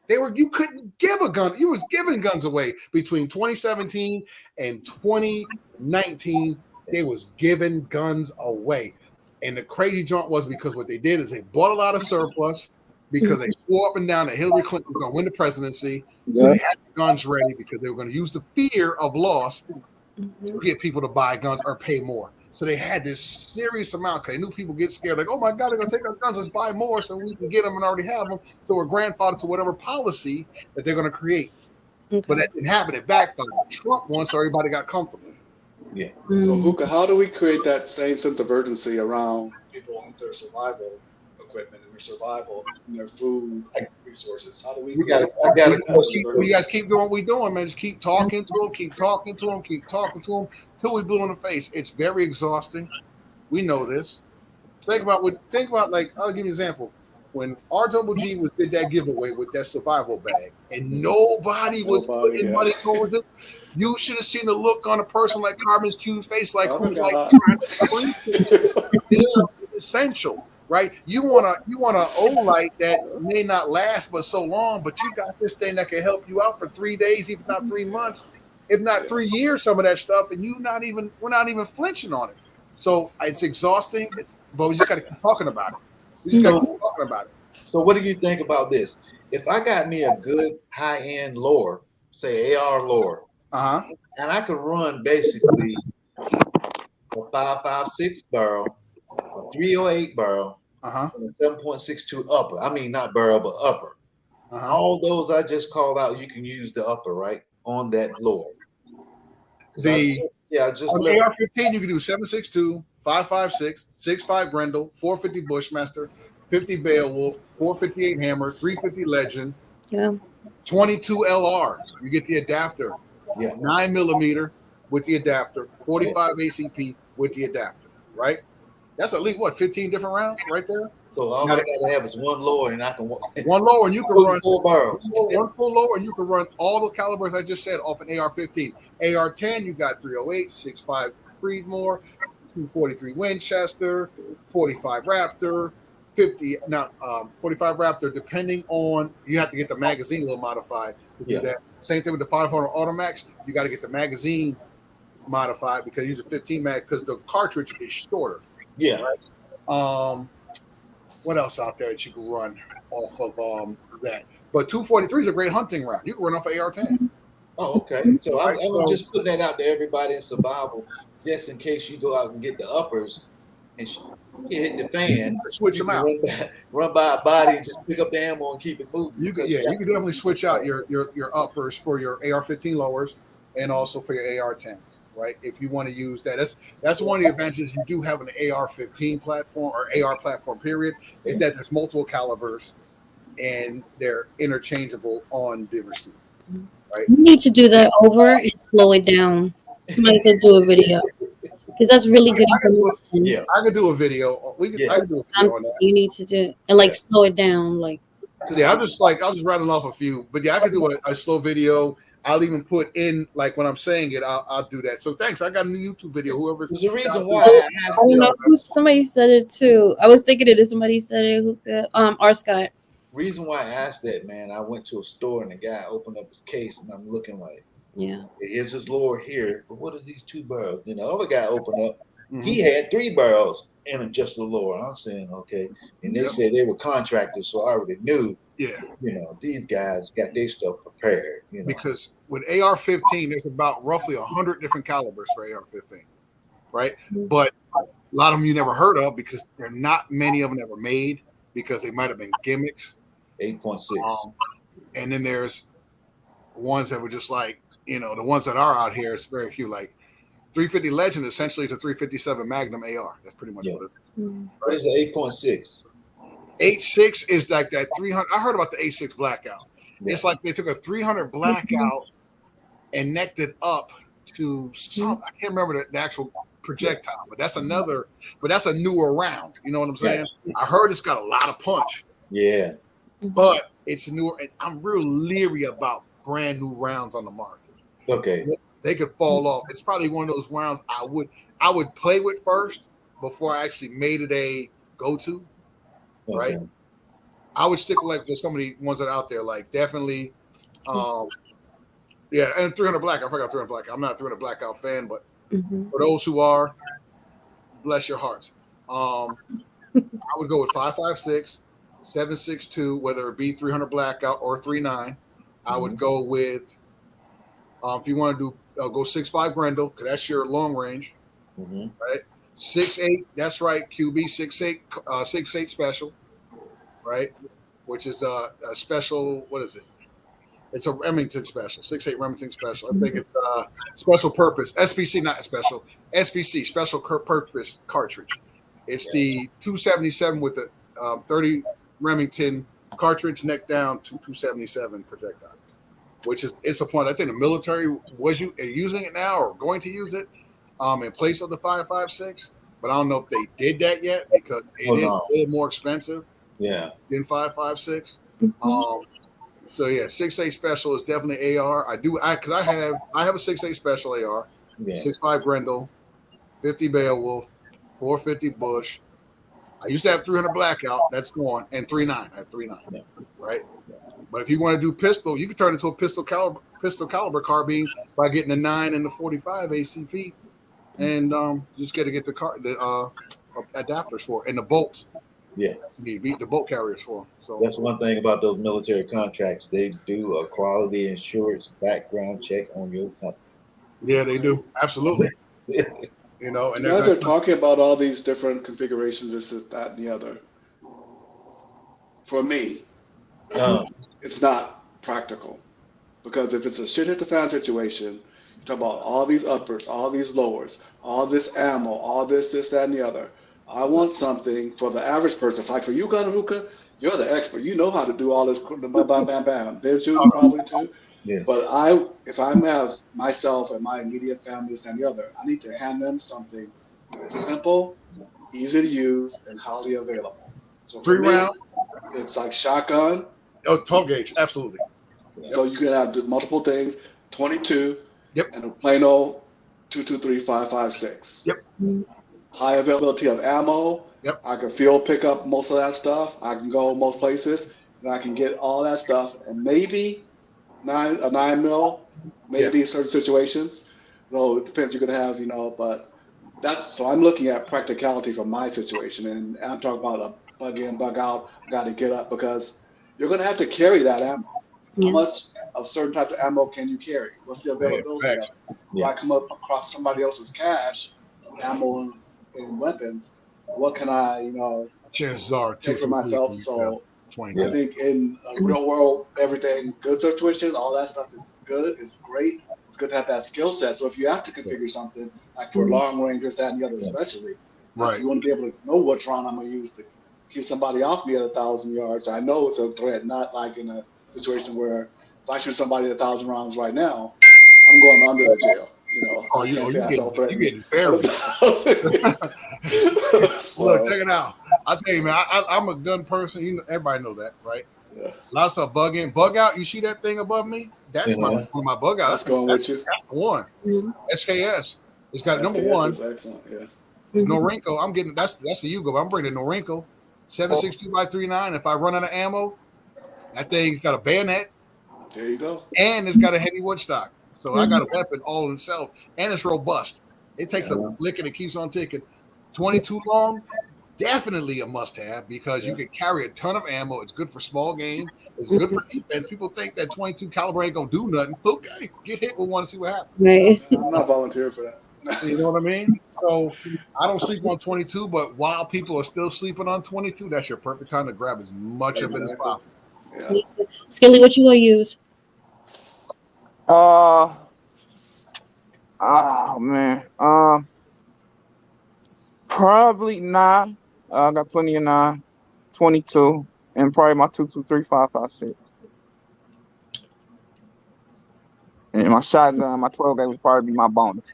You couldn't give a gun. You was giving guns away between 2017 and 2019. They was giving guns away. And the crazy joint was because what they did is they bought a lot of surplus because they swore up and down that Hillary Clinton was going to win the presidency. So they had the guns ready because they were going to use the fear of loss to get people to buy guns or pay more. So they had this serious amount because they knew people get scared. Like, oh my God, they're going to take our guns. Let's buy more so we can get them and already have them. So we're grandfathered to whatever policy that they're going to create. Okay. But that didn't happen. It backfired. Trump won, so everybody got comfortable. Yeah. So, Hookah, how do we create that same sense of urgency around people and their survival equipment and their survival and their food resources? How do we? I got a question. We guys keep doing what we're doing, man. Just keep talking to them, keep talking to them till we blue in the face. It's very exhausting. We know this. Think about like, I'll give you an example. When RGG did that giveaway with that survival bag and nobody was putting money towards it, you should have seen the look on a person like Carmen's Q's face, like who's like trying to print it. It's essential, right? You want a Olight that may not last but so long, but you got this thing that can help you out for 3 days, if not 3 months, if not 3 years, some of that stuff, and we're not even flinching on it. So it's exhausting, but we just got to keep talking about it. We just got to keep talking about it. So what do you think about this? If I got me a good high-end lure, say AR lure, and I could run basically a 5.56 barrel, a 308 barrel, and a 7.62 upper. I mean, not barrel, but upper. All those I just called out, you can use the upper, right, on that lure. On AR-15, you can do 7.62, 5.56, 6.5 Grendel, 450 Bushmaster, 50 Beowulf, 458 Hammer, 350 Legend, 22 LR. You get the adapter. 9mm with the adapter, 45 ACP with the adapter, right? That's at least 15 different rounds right there. So all I gotta have is one lower, and I can one lower, and you can run 4 barrels. One full lower, and you can run all the calibers I just said off an AR-15. AR-10, you got 308, 6.5 Creedmoor, 243 Winchester, 45 Raptor, 45 Raptor. Depending on, you have to get the magazine a little modified to do that. Same thing with the 500 Automax. You got to get the magazine modified because these are 15 mag because the cartridge is shorter. Right? What else out there that you can run off of that? But 243 is a great hunting round. You can run off of AR-10. Oh, okay. So I'm just putting that out to everybody in survival, just in case you go out and get the uppers. and you hit the fan, switch you them can out. run by a body and just pick up the ammo and keep it moving. You can definitely switch out your uppers for your AR-15 lowers and also for your AR-10s, right? If you want to use that, that's one of the advantages you do have an AR-15 platform or AR platform. Period, is that there's multiple calibers and they're interchangeable on the receiver, right? You need to do that over and slow it down. Somebody said do a video because that's really good information. Yeah, I could do a video. I could do a video on that. You need to do and like slow it down, like. Yeah, I'll just rattle off a few, but yeah, I could do a slow video. I'll even put in like when I'm saying it, I'll do that. So thanks. I got a new YouTube video. Whoever. there's a reason why I don't know who somebody said it too. I was thinking it. Somebody said it. R. Scott. Reason why I asked that, man, I went to a store and the guy opened up his case and I'm looking like, yeah, here's his lower here, but what is these 2 barrels? Then the other guy opened up, he had 3 barrels and just the lower. I'm saying, okay. And they said they were contractors, so I already knew, these guys got their stuff prepared. Because with AR-15, there's about roughly 100 different calibers for AR-15, right? But a lot of them you never heard of because there are not many of them that were made because they might have been gimmicks. 8.6. And then there's ones that were just like, the ones that are out here, it's very few. Like 350 Legend, essentially, to 357 Magnum AR. That's pretty much what it is. What is the 8.6? 8.6 is like that 300. I heard about the 8.6 blackout. Yeah. It's like they took a 300 blackout and necked it up to some. I can't remember the actual projectile, but that's another. But that's a newer round. You know what I'm saying? Yeah. I heard it's got a lot of punch. Yeah, but it's newer, and I'm real leery about brand new rounds on the market. Okay, they could fall off. It's probably one of those rounds I would play with first before I actually made it a go-to. Right, I would stick with like some of the ones that are out there, like definitely, and 300 black. I forgot 300 black. I'm not a 300 blackout fan, but for those who are, bless your hearts. I would go with 5.56, 7.62, whether it be 300 blackout or 3.9. I would go with, if you want to do, go 6.5 Grendel because that's your long range, right? 6.8, that's right, QB 6.8 special, right? Which is a special. What is it? It's a Remington special, 6.8 Remington special. I think it's special purpose SPC, not special SPC, special purpose cartridge. It's the 277 with the 30 Remington cartridge, neck down to 277 projectile, which is it's a point. I think the military was using it now or going to use it. In place of the 5.56, but I don't know if they did that yet because it is a little more expensive. Yeah, than 5.56. So yeah, 6.8 special is definitely AR. I have a 6.8 special AR, 6.5 Grendel, 50 Beowulf, 450 Bush. I used to have 300 blackout. That's gone, and 3.9. I had 3.9, right? But if you want to do pistol, you can turn it into a pistol caliber carbine by getting the 9 and the 45 ACP. And just got to get the adapters for it and the bolts. Yeah, you need the bolt carriers for. So that's one thing about those military contracts. They do a quality insurance background check on your company. Yeah, they do. Absolutely. And you guys are talking about all these different configurations, this, that, and the other. For me, it's not practical because if it's a shit hit the fan situation. Talk about all these uppers, all these lowers, all this ammo, all this, that, and the other. I want something for the average person. Like for you, Gun Hookah, you're the expert. You know how to do all this. Bam, bam, bam. Visual probably too. Yeah. But if I have myself and my immediate family, this and the other, I need to hand them something that's simple, easy to use, and highly available. So 3 rounds. It's like shotgun. Oh, 12 gauge, absolutely. So you can have multiple things. 22. Yep. And a plain old 223 5.56. Yep. High availability of ammo. Yep. I can field pick up most of that stuff. I can go most places, and I can get all that stuff. And maybe a 9 mil, maybe certain situations. Though it depends. You're gonna have, but so I'm looking at practicality for my situation, and I'm talking about a bug in, bug out. Got to get up because you're gonna have to carry that ammo. How much of certain types of ammo can you carry? What's the availability of it? If I come up across somebody else's cache, ammo and weapons, what can I, Chances are take for 223 is myself. going to So I 22. think in a real world, everything good situation, all that stuff is good. It's great. It's good to have that skill set. So if you have to configure something like for long range, this, that, and the other, especially, Right. you want to be able to know which round I'm going to use to keep somebody off me at 1,000 yards. I know it's a threat, not like in a situation where if I shoot somebody at 1,000 rounds right now, I'm going under the jail. Oh, I can't say you I don't getting threaten. buried. Look, So, check it out. I'll tell you, man. I'm a gun person. Everybody know that, right? yeah, Lots of bug out. You see that thing above me? That's one of my bug out. that's going with you. That's the one. Mhm. SKS. It's got number SKS one. is excellent. Yeah. Norinco. I'm getting that's the Yugo. I'm bringing Norinco. 7.62x39. If I run out of ammo, that thing's got a bayonet There you go. and it's got a heavy wood stock. So I got a weapon all in itself, and it's robust. It takes a lick and it keeps on ticking. 22 long, definitely a must-have because you can carry a ton of ammo. It's good for small game. It's good for defense. People think that 22 caliber ain't gonna do nothing. Okay, get hit with one and see what happens. Right. I'm not volunteering for that. You know what I mean? So I don't sleep on 22, but while people are still sleeping on 22, that's your perfect time to grab as much of it as possible. Yeah. Skilly, what you gonna use? Oh man. Probably 9. I got plenty of 9, 22, and probably my 223 5.56. And my shotgun, my 12 gauge would probably be my bonus.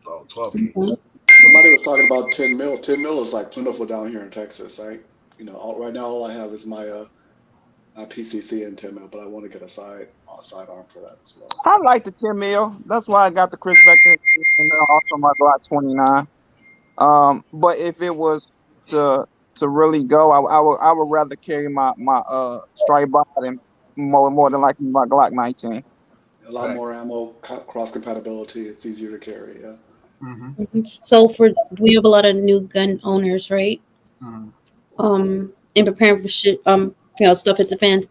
Oh, 12 gauge. Somebody was talking about 10 mil. 10 mil is like plentiful down here in Texas. Right now all I have is my PCC and 10 mil, but I want to get a sidearm for that as well. I like the 10 mil. That's why I got the Chris Vector and also my Glock 29. But if it was to really go, I would rather carry my strike bottom more than likely my Glock 19. A lot more ammo, cross compatibility. It's easier to carry. Yeah. Mm-hmm. So we have a lot of new gun owners, right? Mm-hmm. In preparing for shit, stuff hits the fans.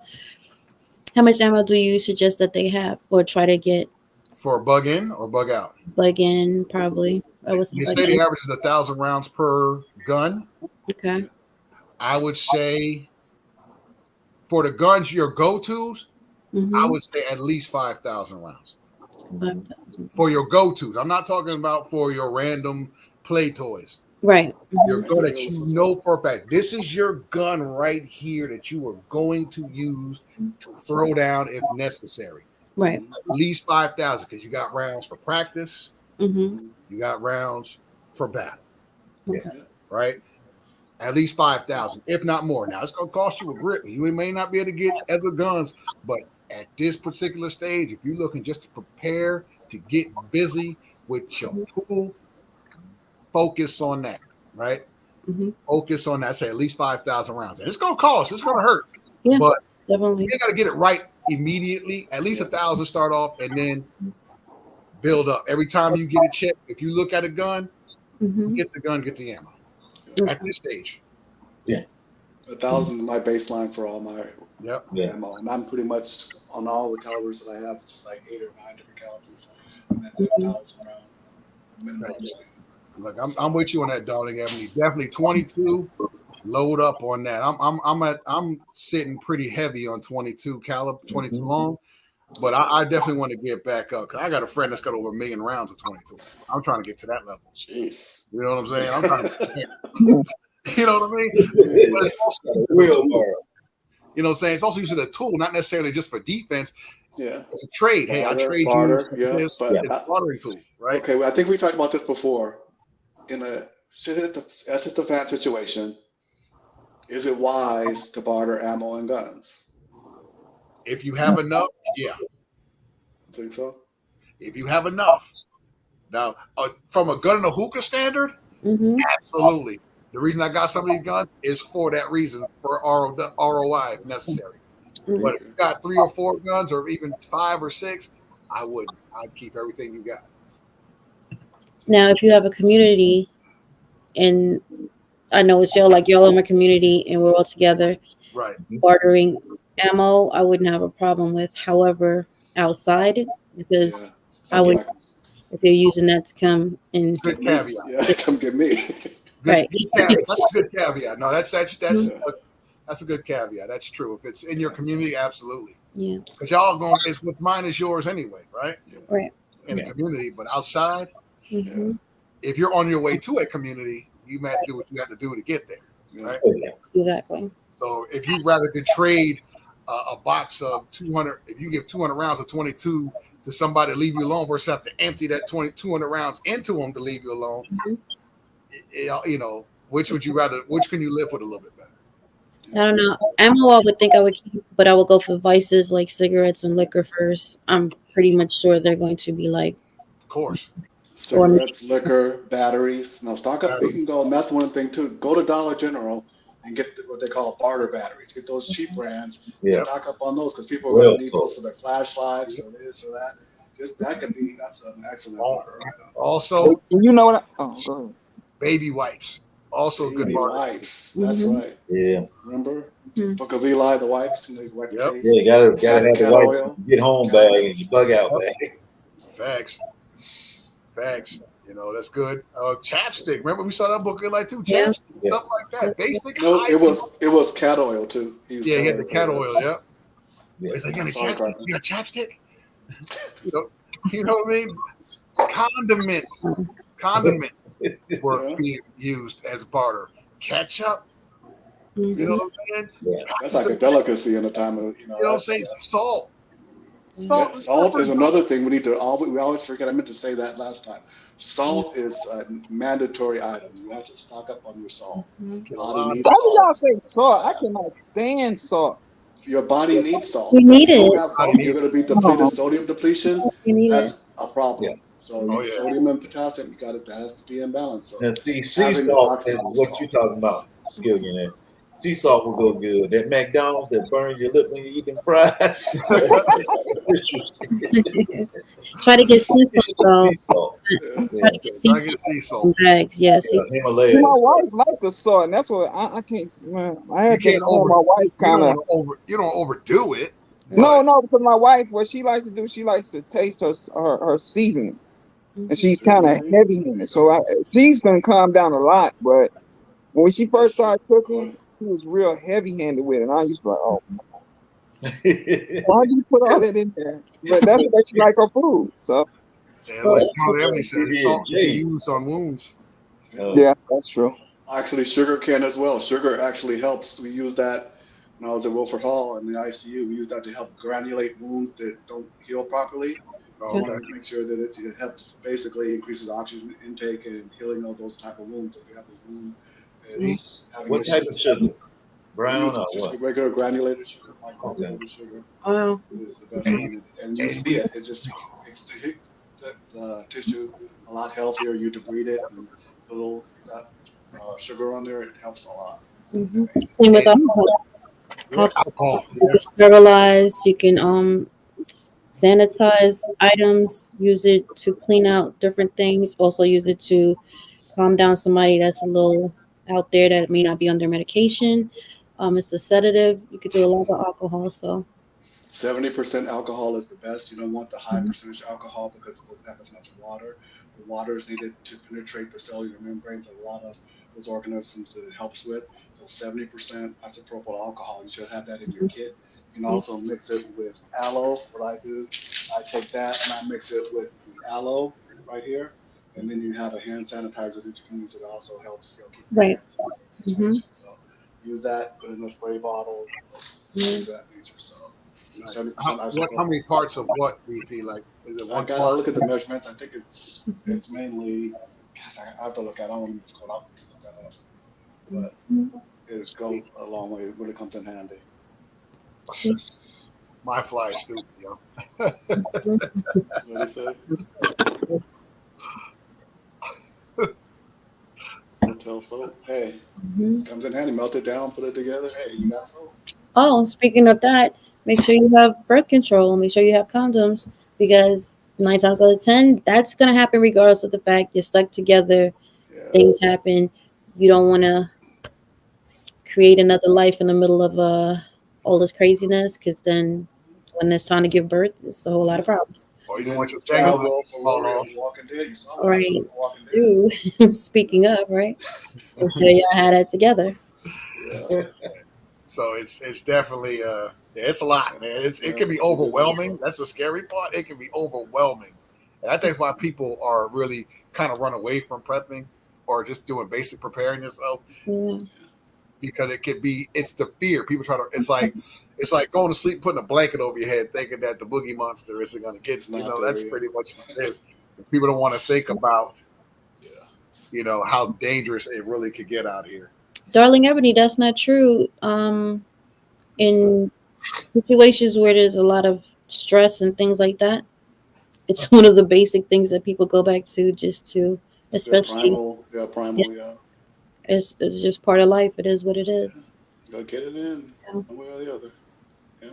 How much ammo do you suggest that they have or try to get? For bug in or bug out? Bug in, probably. They say the average is 1,000 rounds per gun. Okay. I would say for the guns, your go-tos, I would say at least 5,000 rounds. 5,000. For your go-tos. I'm not talking about for your random play toys. Right. Your gun that you know for a fact. This is your gun right here that you are going to use to throw down if necessary. Right. At least 5,000 because you got rounds for practice. You got rounds for battle. Right? At least 5,000, if not more. Now, it's going to cost you a grip. You may not be able to get other guns, but at this particular stage, if you're looking just to prepare to get busy with your tool, focus on that, right? Focus on that. Say at least 5,000 rounds. And it's going to cost. It's going to hurt. Yeah, but definitely. You got to get it right immediately. At least 1,000 start off and then build up. Every time you get a check, if you look at a gun, get the gun, get the ammo. At this stage. Yeah. 1,000 is my baseline for all my ammo. And I'm pretty much on all the calibers that I have, just like 8 or 9 different calibers. And then 1,000 round minimum. Look, I'm with you on that, darling Ebony. Definitely 22. Load up on that. I'm sitting pretty heavy on 22 caliber, 22 long, but I definitely want to get back up because I got a friend that's got over 1 million rounds of 22. I'm trying to get to that level. Jeez. You know what I'm saying? I'm trying to. You know what I mean? But it's also real, you know what I'm saying? It's also using a tool, not necessarily just for defense. Yeah. It's a trade. Hey, I trade you this. It's a bartering tool, right? Okay, well, I think we talked about this before. In a as it's the fan situation, is it wise to barter ammo and guns? If you have enough, yeah. I think so. If you have enough. Now, from a gun and a hookah standard, absolutely. The reason I got some of these guns is for that reason, for ROI if necessary. But if you got 3 or 4 guns or even 5 or 6, I'd keep everything you got. Now, if you have a community, and I know it's y'all in my community, and we're all together, right? Bartering ammo, I wouldn't have a problem with. However, outside, because I would, if you're using that to come and good caveat, come get me. Right. Caveat. That's a good caveat. No, that's Yeah. a good caveat. That's true. If it's in your community, absolutely. Yeah. Because y'all going, it's what's mine is yours anyway, right? Right. In the Yeah. community, but outside, Hmm. if you're on your way to a community, you might have to do what you have to do to get there, Yeah. right? Oh, yeah. Exactly. So if you rather could trade a box of 200, if you give 200 rounds of 22 to somebody to leave you alone versus have to empty that 200 rounds into them to leave you alone, you know, which would you rather? Which can you live with a little bit better? I don't know. Ammo, I would think I would keep, but I would go for vices like cigarettes and liquor first. I'm pretty much sure they're going to be like, Of course. or Cigarettes, liquor, batteries. No, stock up. You can go, and that's one thing too. Go to Dollar General and get what they call barter batteries. Get those cheap brands. Yeah. Stock up on those because people are Well, going to need those for their flashlights or this or that. Just that's an excellent barter item. Also, You know what? Go ahead. baby wipes. Also a good Baby barter. wipes. That's Mhm. right. Yeah. Remember Mhm. Book of Eli, the wipes, you wipe your Yep. face. Yeah, gotta have the Cat wipes, oil. get home bag and your bug out bag. Facts. You know, that's good. Chapstick. Remember we saw that book like too. Yeah. Chapstick, Yeah. stuff like that. Basic. No, hygiene. it was cat oil too. Yeah, he had the cat oil. Yeah. Yeah. He's like, you got a Sorry, chapstick? Carter. You got a chapstick? You know what I mean? Condiments were Yeah. being used as barter. Ketchup. Mhm. You know what I'm saying? Yeah. That's like a delicacy in the time of You know what I'm saying? Salt. Yeah, Salt. and salt pepper. is another thing we always forget. I meant to say that last time. Salt is a mandatory item. You have to stock up on your salt. Mhm. Get a Body lot of needs Why do y'all salt. say salt? I cannot stand salt. Your body needs salt. You If need you don't it. have body salt, you're needs. going to be Oh, depleted. Sodium depletion, You need it. that's a problem. Yeah. So Oh, yeah. sodium and potassium, that has to be in balance. So Now, see, sea having salt is oxidized what salt. you're talking about, Skillionaire. Sea salt will go good. That McDonald's that burns your lip when you eat them fries. Try to get sea salt though. Sea salt. Yeah. Try to get sea I get salt sea in salt. bags. Yeah. Yeah, See, See, Himalayas. my wife liked the salt, and that's what I can't. Man, I You had to can't tell my wife You don't kind of. want to you don't overdo it. No, But because my wife, what she likes to do, she likes to taste her seasoning, and she's kind of heavy-handed. So she's gonna calm down a lot. But when she first started cooking, she was real heavy-handed with it. And I used to be like, oh, why do you put all that in there? But that's what she like her food. So yeah, like Colin Ebony said, PB&J. salt can be used on wounds. yeah, that's true. Actually, sugar can as well. Sugar actually helps. We use that when I was at Wilford Hall in the ICU. We use that to help granulate wounds that don't heal properly. Oh, We okay. want to make sure that it helps basically increases oxygen intake and healing of those type of wounds. If you have a wound, See? having What type of sugar? Brown or just what? regular granulated sugar, like Okay. granulated sugar wow. is the best one. And you see it. It just makes the tissue a lot healthier. You debride it and a little sugar on there. It helps a lot. Mhm. Same with alcohol. Alcohol. You can sterilize. You can sanitize items. Use it to clean out different things. Also use it to calm down somebody that's a little out there that may not be under medication. It's a sedative. You could do a lot of alcohol. So 70% alcohol is the best. You don't want the high percentage alcohol because it doesn't have as much water. The water is needed to penetrate the cellular membranes of a lot of those organisms that it helps with. So 70% isopropyl alcohol. You should have that in your kit. You can also mix it with aloe. What I do, I take that and I mix it with the aloe right here. And then you have a hand sanitizer that you can use. It also helps keep your right. hands in situation. So use that, put it in a spray bottle, things of that nature. So 70% How many parts of what, VP? Like, is it one I part? look at the measurements. I think it's mainly. Gosh, I have to look at. I don't want to misquote. I'll look that up. But it goes a long way. It really comes in handy. My fly is stupid, yo. What do you say? Hotel soap. Hey, comes in handy. Melt it down, put it together. Hey, you got soap. Oh, speaking of that, make sure you have birth control. Make sure you have condoms because 9 times out of 10, that's gonna happen regardless of the fact you're stuck together. Yeah. Things happen. You don't want to create another life in the middle of all this craziness because then when it's time to give birth, it's a whole lot of problems. Or you didn't want your Yeah, thing Child to wall. fall off. The Walking Dead. You saw All what right. happened with The Walking Dead. So, speaking of, right? I'm sure y'all had that together. Yeah. So it's definitely yeah, it's a lot, man. It Yeah. can be overwhelming. That's the scary part. It can be overwhelming, and I think why people are really kind of run away from prepping or just doing basic preparing yourself Yeah. because it's the fear. People try to it's like going to sleep putting a blanket over your head thinking that the boogie monster isn't going to get It's you. You not know, there that's yet. pretty much what it is. People don't want to think about how dangerous it really could get out here. Darling Ebony, that's not true. In situations where there's a lot of stress and things like that, it's one of the basic things that people go back to just to, especially, Primal, yeah. it's just part of life. It is what it is. You gotta get it in Yeah. one way or the other. Yeah.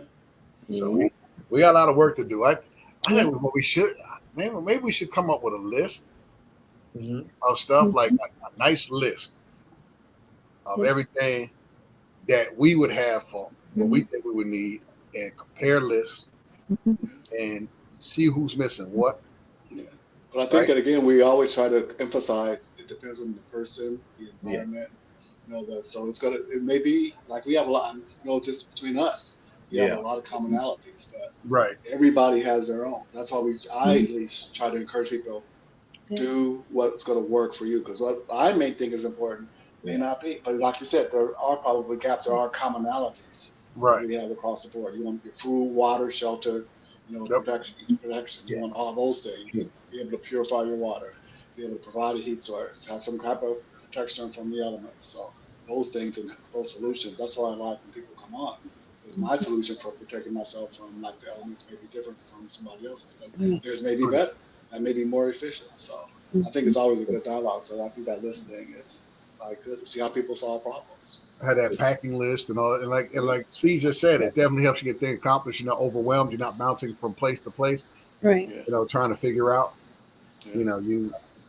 So Yeah. we got a lot of work to do. I Yeah. think what we should maybe we should come up with a list Mhm. of stuff like a nice list of everything that we would have for what we think we would need and compare lists and see who's missing what. Yeah. But I think Right. that again, we always try to emphasize it depends on the person, the Yeah. environment, so it may be like we have a lot, just between us, we have Yeah. a lot of commonalities, but Right. everybody has their own. That's why I Mhm. at least try to encourage people Yeah. do what's going to work for you, because what I may think is important may Yeah. not be. But like you said, there are probably gaps. There are commonalities Right. we have across the board. You want your food, water, shelter, Yep. protection. You Yeah. want all those things. Yeah. Be able to purify your water, be able to provide a heat source, have some type of protection from the elements. So those things and those solutions. That's why I like when people come on. Because my solution for protecting myself from like the elements may be different from somebody else's, but Right. theirs may be better and maybe more efficient. So I think it's always a good dialogue. So I think that list thing is like good to see how people solve problems. Had that packing list and all, and like C just said, it definitely helps you get things accomplished. You're not overwhelmed. You're not bouncing from place to place. Right. Yeah. Trying to figure out. Yeah.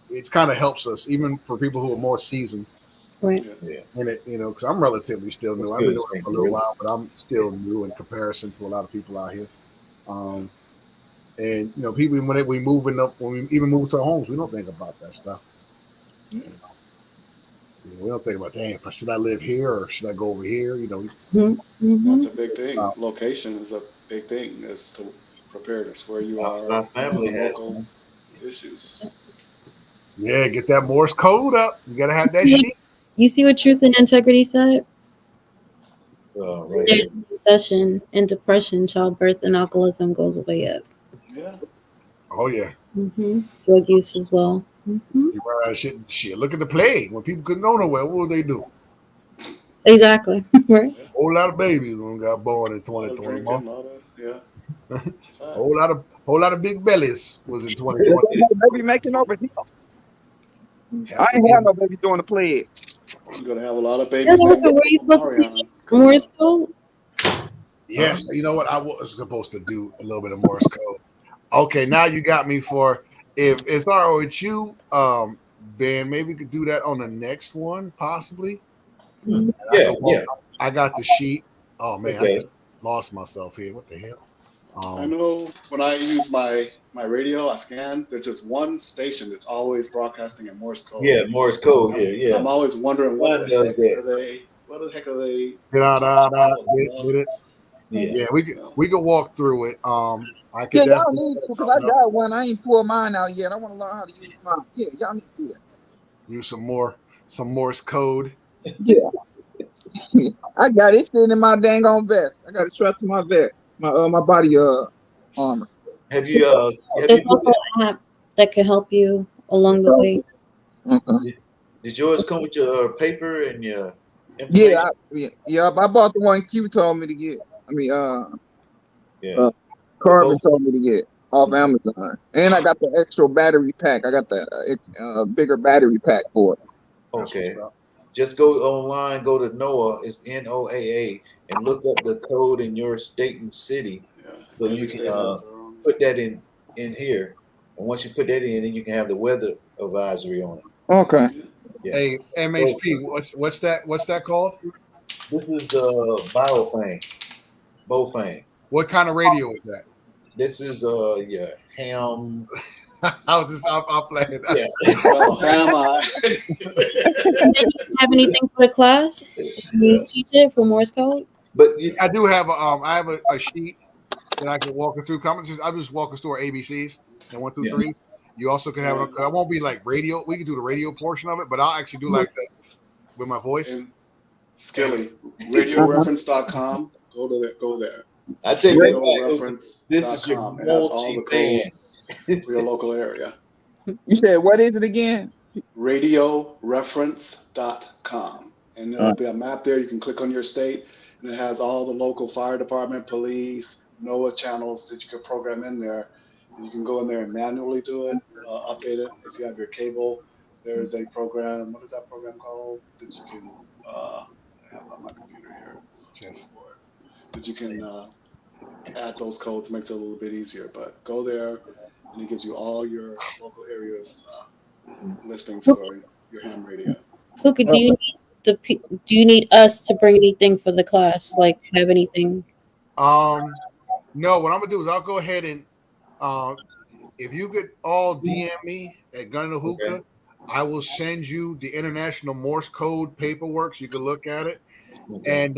It's kind of helps us even for people who are more seasoned Right. Yeah. in it. Because I'm relatively still new. That's I've been good. doing it for a little while, but I'm still new in comparison to a lot of people out here. And people when we moving up, when we even move to our homes, we don't think about that stuff. Yeah. We don't think about, dang, should I live here or should I go over here? That's a big thing. Location is a big thing. Is to preparedness where you are, My family the has local issues. Yeah, get that Morse code up. You gotta have that Yeah. sheet. You see what Truth and Integrity said? Right. There's recession and depression, childbirth, and alcoholism goes way up. Yeah. Oh yeah. Drug use as well. You shit. Look at the plague. When people couldn't go nowhere, what would they do? Exactly. Right. A whole lot of babies got born in All the 2021. drinking, all the, yeah. It's a fact. Whole lot of big bellies was in 2020. Baby making over here. I ain't had no baby doing the plague. You're gonna have a lot of Yeah, babies. were you supposed to teach Morse code? Yes, you know what? I was supposed to do a little bit of Morse code. Okay, now you got me for if it's all right with you, Ben. Maybe we could do that on the next one, possibly. Yeah. I got the sheet. Oh man, Okay. I just lost myself here. What the hell? I know when I use my radio, I scan. There's just one station that's always broadcasting in Morse code. Yeah, Morse code here. Yeah. I'm always wondering what the heck are they? Did it? Yeah, we could walk through it. I could Yeah, y'all need to, because I got one. I ain't pulled mine out yet. I want to learn how to use mine. Yeah, y'all need to do that. Use some Morse code. Yeah. I got it sitting in my dang on vest. I got it strapped to my vest, my body armor. Have you There's also an app that can help you along the way. Okay. Did yours come with your paper and your information? Yeah. I bought the one Q told me to get. Carbon told me to get off Amazon, and I got the extra battery pack. I got the bigger battery pack for it. Okay. Just go online, go to NOAA, it's NOAA, and look up the code in your state and city. Yeah. So you can put that in here. And once you put that in, then you can have the weather advisory on it. Okay. Yeah. Hey, MHP, what's that called? This is the Bofang. What kind of radio is that? This is yeah, ham. I'm playing. Yeah. Well, am I? And then you have anything for the class? You teach it for Morse code? But you, I do have I have a sheet that I can walk us through. I'm just walking through our ABCs and 1, 2, Yeah. 3s. You also can have it. I won't be like radio. We can do the radio portion of it, but I'll actually do like that with my voice. And Skilly, radioreference.com. Go there. I take that back. This is your Radioreference.com. It has all the multi-band. codes for your local area. You said what is it again? Radioreference.com. And there'll be a map there. You can click on your state, and it has all the local fire department, police, NOAA channels that you can program in there. And you can go in there and manually do it, update it. If you have your cable, there's a program. What is that program called? That you can I have it on my computer here. That you can add those codes, makes it a little bit easier. But go there, and it gives you all your local areas listings for your ham radio. Luca, do you need do you need us to bring anything for the class? Like have anything? No, what I'm gonna do is I'll go ahead and if you could all DM me at Gun in the Hookah, Okay. I will send you the international Morse code paperwork so you can look at it. Okay. And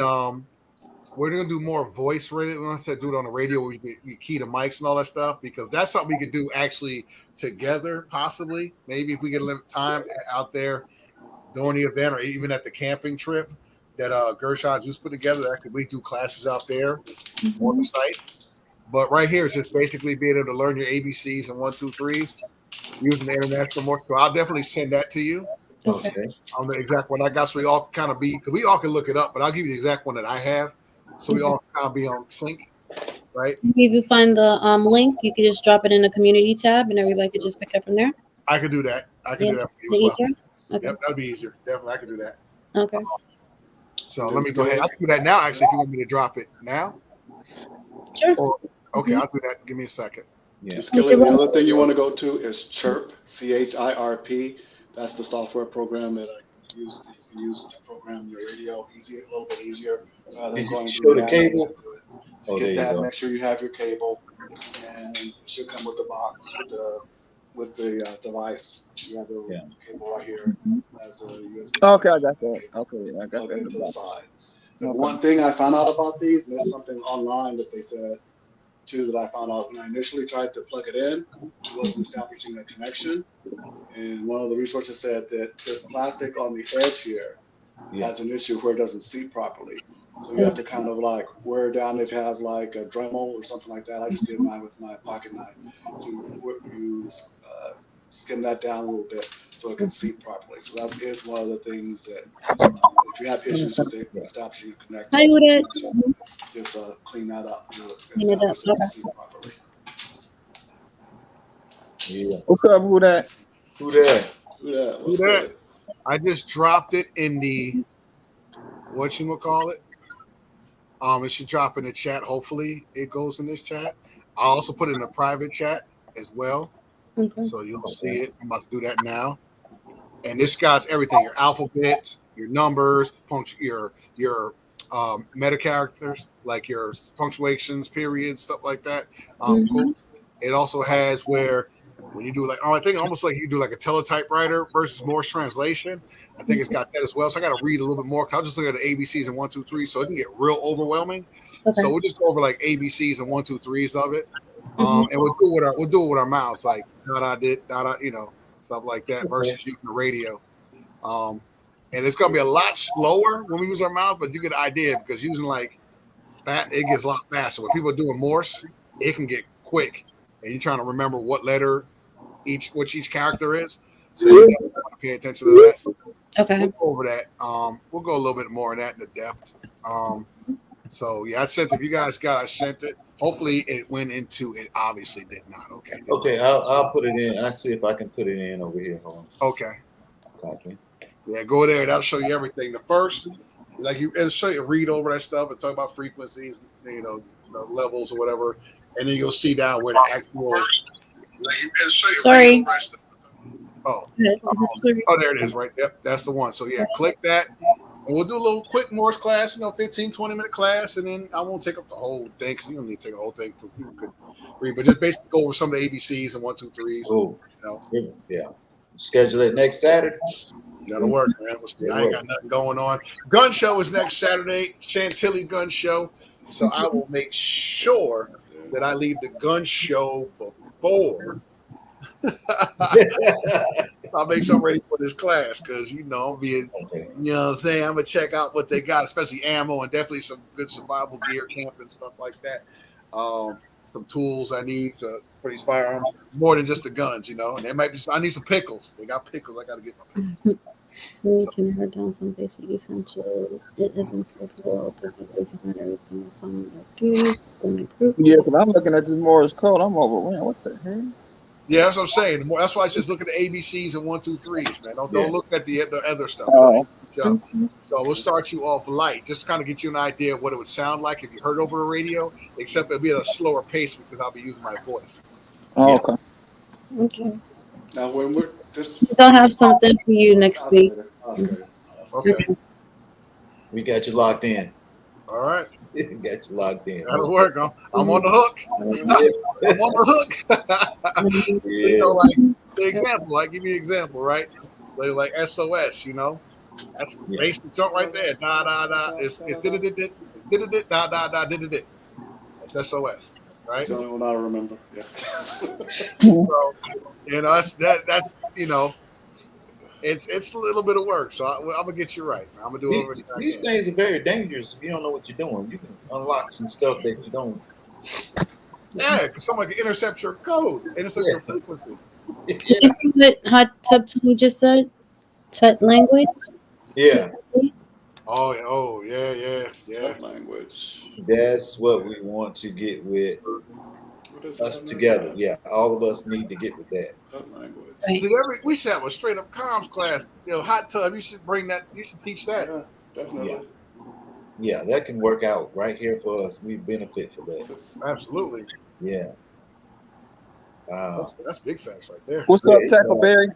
we're gonna do more voice radio. We're gonna do it on the radio where you key the mics and all that stuff, because that's something we could do actually together, possibly. Maybe if we get a little time out there during the event or even at the camping trip that Gershon just put together, that could we do classes out there on the site. But right here is just basically being able to learn your ABCs and 1, 2, 3s using the international Morse code. I'll definitely send that to you. Okay. On the exact one I got, so we all kind of be, because we all can look it up, but I'll give you the exact one that I have, so we all kind of be on sync, right? If you find the link, you could just drop it in the community tab, and everybody could just pick it up from there. I could do that. I can Yeah. do that for you Is as it well. easier? Okay. Yep, that'd be easier. Definitely, I could do that. Okay. So let me go ahead. I can do that now. Actually, if you want me to drop it now, Sure. or okay, I'll do that. Give me a second. Yeah. Skilly, the other thing you want to go to is Chirp, CHIRP. That's the software program that I use. You can use to program your radio a little bit easier. Than Did you going show through the that. cable? Oh, there Get you that. go. Make sure you have your cable, and it should come with the box with the device. You have the cable right here as a USB. Okay, I got that. Okay, I got Plug that it in to the the box. side. The Okay. one thing I found out about these, and there's something online that they said too that I found out when I initially tried to plug it in, it wasn't establishing a connection. And one of the resources said that this plastic on the edge here has an issue where it doesn't seat properly. So you have to kind of like wear down if you have like a Dremel or something like that. I just did mine with my pocket knife to skim that down a little bit so it can seat properly. So that is one of the things that if you have issues with establishing a connector, Hi, Udit. just clean that up. Clean it up, Establish it to okay. seat properly. Yeah. What's up? Who that? Who that? What's good? I just dropped it in the whatchamacallit. It should drop in the chat. Hopefully it goes in this chat. I'll also put it in a private chat as well. Okay. So you'll see it. I'm about to do that now. And this got everything: your alphabet, your numbers, your meta characters, like your punctuations, periods, stuff like that. Cool. It also has where when you do like, I think almost like you do like a teletypewriter versus Morse translation. I think it's got that as well. So I got to read a little bit more. I'll just look at the ABCs and 1, 2, 3, so it can get real overwhelming. Okay. So we'll just go over like ABCs and 1, 2, 3s of it, and we'll do it with our mouths, like stuff like that, versus using the radio. And it's gonna be a lot slower when we use our mouth, but you get the idea, because using like that, it gets a lot faster. When people are doing Morse, it can get quick, and you're trying to remember what letter each character is. So you definitely want to pay attention to that. Okay. We'll go over that. We'll go a little bit more on that in the depth. So yeah, I sent it. If you guys got, I sent it. Hopefully it went into it. Obviously did not. Okay. Okay, I'll put it in. I'll see if I can put it in over here. Hold on. Okay. Copy. Yeah, go there. That'll show you everything. The first, it'll show you, read over that stuff and talk about frequencies, the levels or whatever, and then you'll see down where the actual. Sorry. Oh, Sorry. oh, there it is, right? Yep, that's the one. So yeah, click that. And we'll do a little quick Morse class, 15, 20-minute class, and then I won't take up the whole thing, because you don't need to take the whole thing. People could 3, but just basically go over some of the ABCs and 1, 2, 3s. Oh, You know, yeah. Schedule it next Saturday. that'll work, man. I ain't got nothing going on. Gun show is next Saturday, Chantilly Gun Show. So I will make sure that I leave the gun show before. I'll make something ready for this class because I'm being, you know what I'm saying? I'm gonna check out what they got, especially ammo and definitely some good survival gear, camp and stuff like that. Some tools I need for these firearms, more than just the guns, And there might be I need some pickles. They got pickles. I got to get my pickles. We can write down some basic essentials. It is important to find everything with some duties and improve. Yeah, because I'm looking at this Morse code. I'm overwhelmed. What the hell? Yeah, that's what I'm saying. That's why I just look at the ABCs and 1, 2, 3s, man. Don't look at the other stuff. So we'll start you off light, just kind of get you an idea of what it would sound like if you heard over the radio, except it'll be at a slower pace because I'll be using my voice. Oh, okay. Okay. Now, when we're just, I'll have something for you next week. Okay. We got you locked in. All right. Got you locked in. That'll work. I'm on the hook. I'm on the hook. Yeah. Like the example. I give you an example, right? Like SOS, That's basic jump right there. Da da da. It's did it da da da did it. That's SOS, right? That's the only one I remember. Yeah. So that's it's a little bit of work. So I'm gonna get you right. I'm gonna do everything. These things are very dangerous if you don't know what you're doing. You can unlock some stuff that you don't. Yeah, because someone can intercept your code, intercept your frequency. Can you see what Hot Tub Tony just said? Tut language? Yeah. Oh, yeah. That language. That's what we want to get with us together. Yeah, all of us need to get with that. That language. Right. See, we should have a straight up comms class. Hot tub. You should bring that. You should teach that. Yeah, definitely. Yeah, that can work out right here for us. We benefit for that. Absolutely. Yeah. That's big facts right there. What's up, Tackleberry?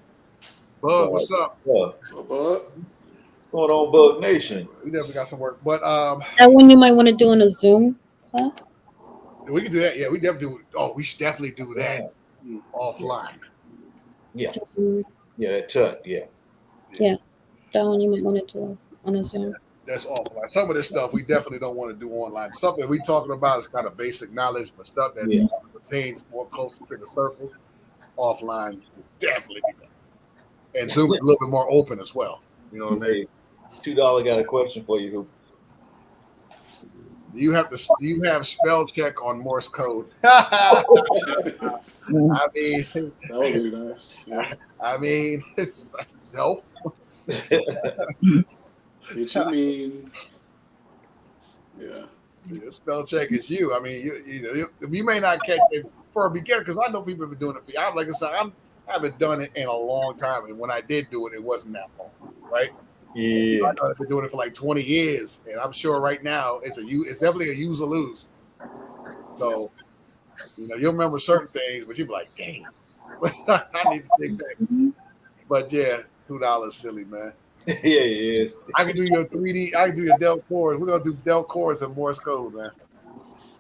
Bug, what's up? So, Bud, What's going on, Bug Nation? We definitely got some work, but That one you might want to do in a Zoom class. we can do that. Yeah, we definitely do. Oh, we should definitely do that offline. Yeah. Yeah, that tut. Yeah. That one you might want to do on a Zoom. That's offline. Some of this stuff we definitely don't want to do online. Something we talking about is kind of basic knowledge, but stuff that pertains more closer to the circle, offline, definitely be better. And Zoom is a little bit more open as well. You know what I mean? $2 got a question for you. Do you have spell check on Morse code? I mean, that would be nice. Yeah. I mean, it's no. Did you mean? Yeah. Spell check is you. I mean, you may not catch it for a beginner because I know people have been doing it for. Like I said, I haven't done it in a long time, and when I did do it, it wasn't that long, right? Yeah, I've been doing it for like 20 years, and I'm sure right now it's definitely a use or lose. So, you'll remember certain things, but you'll be like, dang, I need to think back. But yeah, $2 silly, man. Yeah, it is. I can do your 3D. I can do your Del Cores. We're gonna do Del Cores and Morse code, man.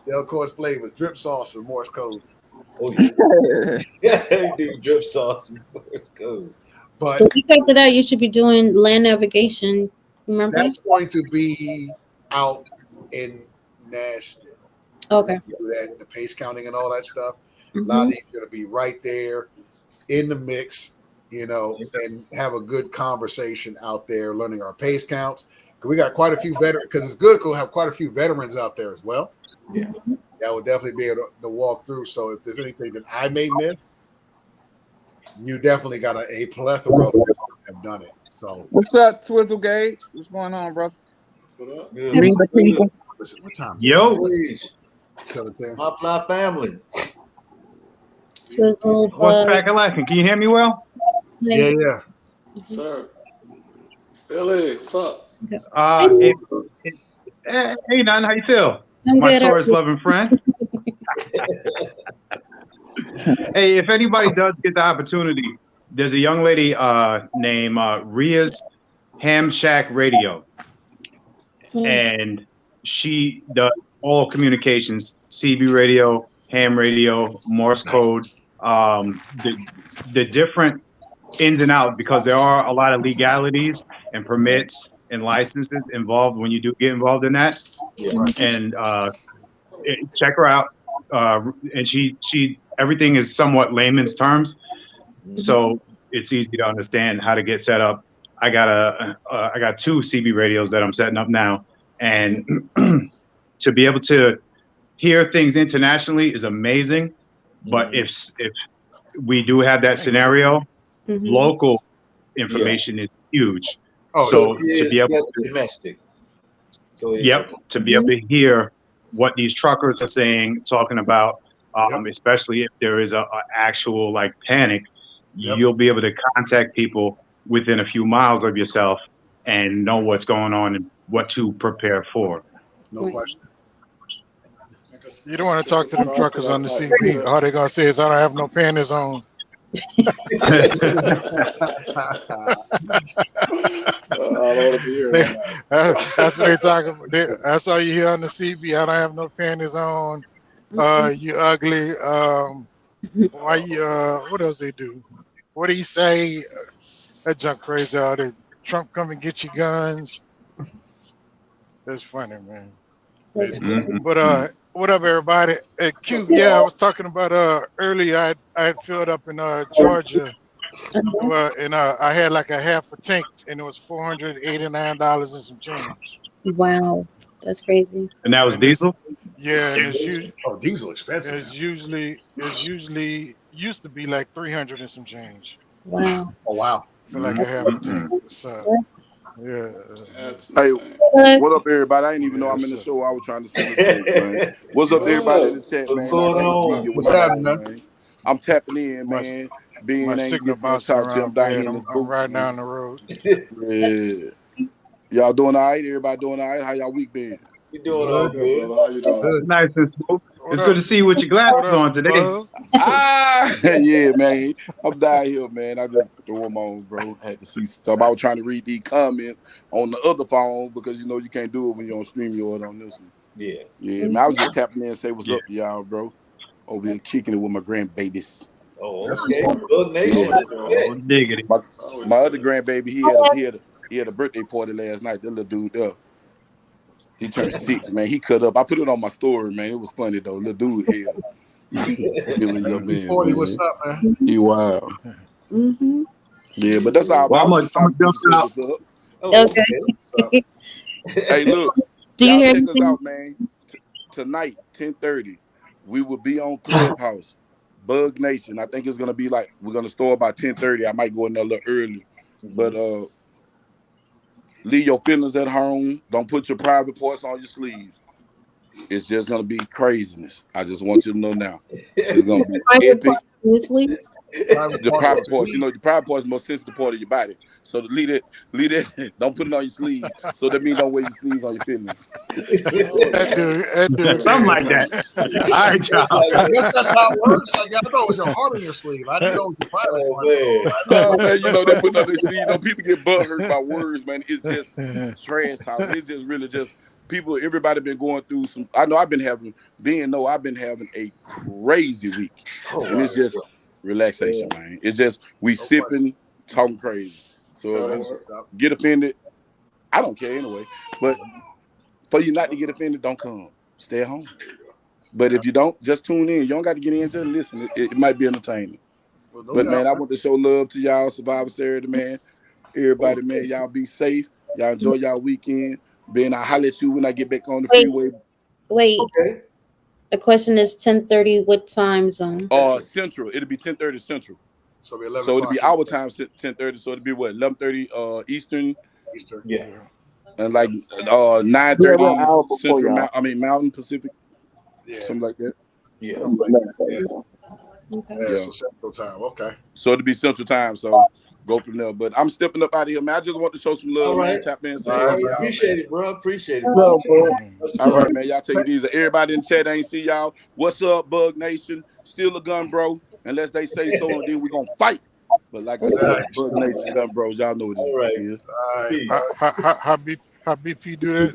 Del Cores flavors, drip sauce and Morse code. Oh yeah, yeah, do drip sauce and Morse code. But So after that, you should be doing land navigation. Remember? that's going to be out in Nashville. Okay. The pace counting and all that stuff. A lot of these are going to be right there in the mix, and have a good conversation out there, learning our pace counts. Because we got quite a few veterans. Because it's good to have quite a few veterans out there as well. Yeah, that will definitely be able to walk through. So if there's anything that I may miss, you definitely got a plethora of people have done it. So what's up, Twizzle Gage? What's going on, bro? What up? good. Meet the people. listen, what time? Yo, Please. 7:10. My fly family. Twizzle, what's Bud, cracking lacking? Can you hear me well? Yeah. Sir. Billy, what's up? Hey, Nan, how you feel? I'm My good. Taurus loving friend. Hey, if anybody does get the opportunity, there's a young lady named Ria's Ham Shack Radio, and she does all communications, CB radio, ham radio, Morse code, the different ins and outs, because there are a lot of legalities and permits and licenses involved when you do get involved in that. Yeah. And check her out. And she everything is somewhat layman's terms, so it's easy to understand how to get set up. I got 2 CB radios that I'm setting up now, and to be able to hear things internationally is amazing. But if we do have that scenario, local information is huge. Oh, so to be able to domestic. So to be able to hear what these truckers are saying, talking about, especially if there is a actual like panic, you'll be able to contact people within a few miles of yourself and know what's going on and what to prepare for. No question. You don't want to talk to them truckers on the CB. All they're gonna say is, "I don't have no panties on." That's what they talking about. That's all you hear on the CB. "I don't have no panties on." You ugly. Why you? What else they do? What do you say? That junk crazy. All that Trump come and get your guns. That's funny, man. But what up, everybody? Q, I was talking about earlier. I had filled up in Georgia, and I had like a half a tank, and it was $489 and some change. Wow, that's crazy. And that was diesel. Yeah, and it's usually diesel expensive. It's usually used to be like 300 and some change. Wow. Oh wow. For like a half a tank. So, yeah. Hey, what up, everybody? I didn't even know I'm in the show. I was trying to send it to you, man. What's up, everybody in the chat, man? What's happening, man? I'm tapping in, man. Being My ain't signal getting to bouncing talk to him around down bad. here in this I'm booth. riding down the road. Yeah. Y'all doing all right? Everybody doing all right? How y'all week been? You doing all good? How you doing? Nice and smooth. It's good to see you with your glasses on today. Yeah, man. I'm down here, man. I just threw them on, bro. Had to see something. I was trying to read these comments on the other phone because, you can't do it when you're on StreamYard on this one. Yeah. Yeah, man. I was just tapping in and say what's up to y'all, bro. Over here kicking it with my grandbabies. Oh, okay. Good nation. Diggity. My other grandbaby, he had a birthday party last night. That little dude there. He turned 6, man. He cut up. I put it on my story, man. It was funny though. Little dude here. 40, what's up, man? He wild. Yeah, but that's all. Well, I'm gonna jump out. What's up? Okay. Hey, look. Do you hear check us anything? out, man. Tonight, 10:30, we will be on Clubhouse, Bug Nation. I think it's gonna be like we're gonna start by 10:30. I might go in there a little early, but leave your feelings at home. Don't put your private parts on your sleeves. It's just gonna be craziness. I just want you to know now. It's gonna be epic. The private parts, the private part is the most sensitive part of your body. So leave it. Don't put it on your sleeve. So that means don't wear your sleeves on your feelings. That dude, something like that. All right, y'all. I guess that's how it works. I thought it was your heart on your sleeve. I didn't know it was your private part. Man, they put it on their sleeve. People get butthurt by words, man. It's just trash talk. It's just really just people. Everybody been going through some. I know I've been having a crazy week, and it's just relaxation, man. It's just we sipping, talking crazy. So get offended. I don't care anyway. But for you not to get offended, don't come. Stay at home. But if you don't, just tune in. You don't got to get in, just listen. It might be entertaining. But man, I want to show love to y'all, Survivor Saturday, man. Everybody, man, y'all be safe. Y'all enjoy y'all weekend. Ben, I'll holler at you when I get back on the freeway. Wait. Okay. The question is 10:30. What time zone? Central. It'll be 10:30 Central. So it'll be our time 10:30. So it'll be what 11:30 Eastern. Yeah. And like 9:30 Central. Mountain Pacific. Yeah. Something like that. Yeah. Something like that. Okay. Yeah. So Central time. Okay. So it'll be Central time. So go from there. But I'm stepping up out of here, man. I just want to show some love, man. Tap in. Appreciate it, bro. Appreciate it. All right, man. Y'all take it easy. Everybody in the chat ain't see y'all. What's up, Bug Nation? Steal a gun, bro. Unless they say so, and then we're going to fight. But like I said, Bug Nation gun bros, y'all know what it is. How BP do that?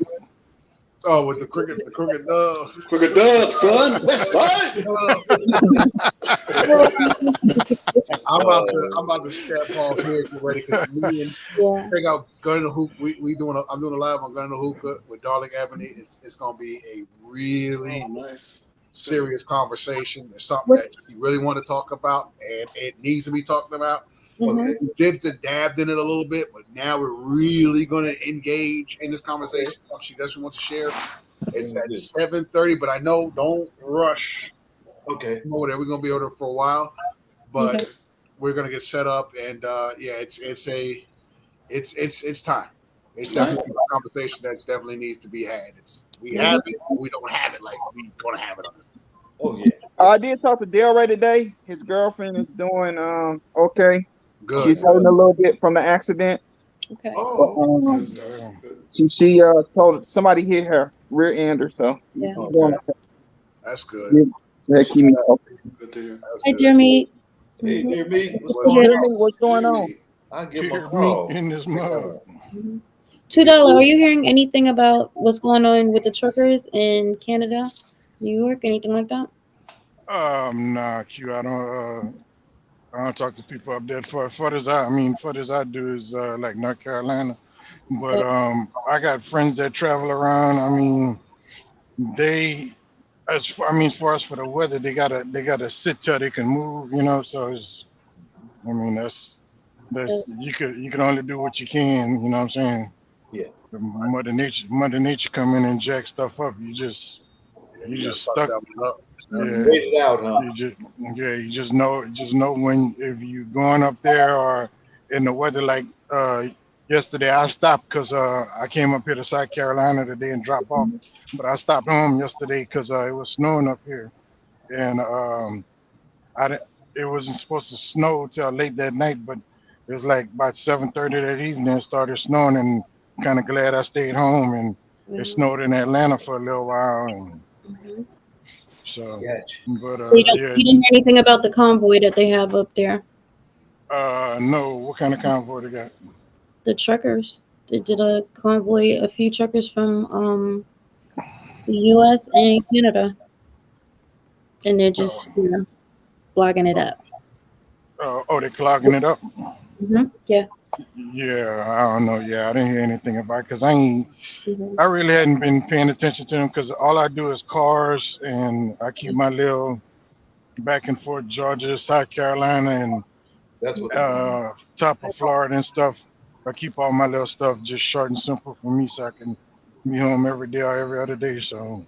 Oh, with the crooked dove. Crooked dove, son. West side. I'm about to step off here, get ready, because me and check out Gun in the Hook. I'm doing a live on Gun in the Hookah with Darling Ebony. It's gonna be a really nice. serious conversation. It's something that you really want to talk about, and it needs to be talked about. We dipped and dabbed in it a little bit, but now we're really going to engage in this conversation. She doesn't want to share. It's at 7:30, but I know don't rush. Okay. Over there, we're going to be over there for a while, but we're going to get set up, and it's time. It's definitely a conversation that's definitely needs to be had. We have it, but we don't have it like we going to have it on it. Oh yeah. I did talk to Dale Ray today. His girlfriend is doing okay. Good. She's hurting a little bit from the accident. Okay. But, she told somebody hit her rear end or so. Yeah. That's good. Yeah. So that keep me up. Good to hear. Hi, dear meat. Hey, dear me. What's going on? I give a call in this mug. $2. Are you hearing anything about what's going on with the truckers in Canada, New York, anything like that? Nah, Q. I don't talk to people up there. For as I do is like North Carolina, but I got friends that travel around. I mean, as far as for the weather, they gotta sit till they can move. So it's. I mean, that's you can only do what you can. You know what I'm saying? Yeah. Mother Nature come in and jack stuff up. You just stuck. Yeah, wait it out, huh? You just know when if you going up there or in the weather like yesterday. I stopped because I came up here to South Carolina today and dropped off, but I stopped home yesterday because it was snowing up here, and it wasn't supposed to snow till late that night, but it was like about 7:30 that evening it started snowing, and kind of glad I stayed home. And it snowed in Atlanta for a little while, and so. But So you didn't hear anything about the convoy that they have up there? No. What kind of convoy they got? The truckers. They did a convoy, a few truckers from the U.S. and Canada, and they're just blocking it up. They're clogging it up. Yeah. Yeah, I don't know. Yeah, I didn't hear anything about it because I really hadn't been paying attention to them because all I do is cars, and I keep my little back and forth Georgia, South Carolina, and that's what top of Florida and stuff. I keep all my little stuff just short and simple for me, so I can be home every day or every other day. So.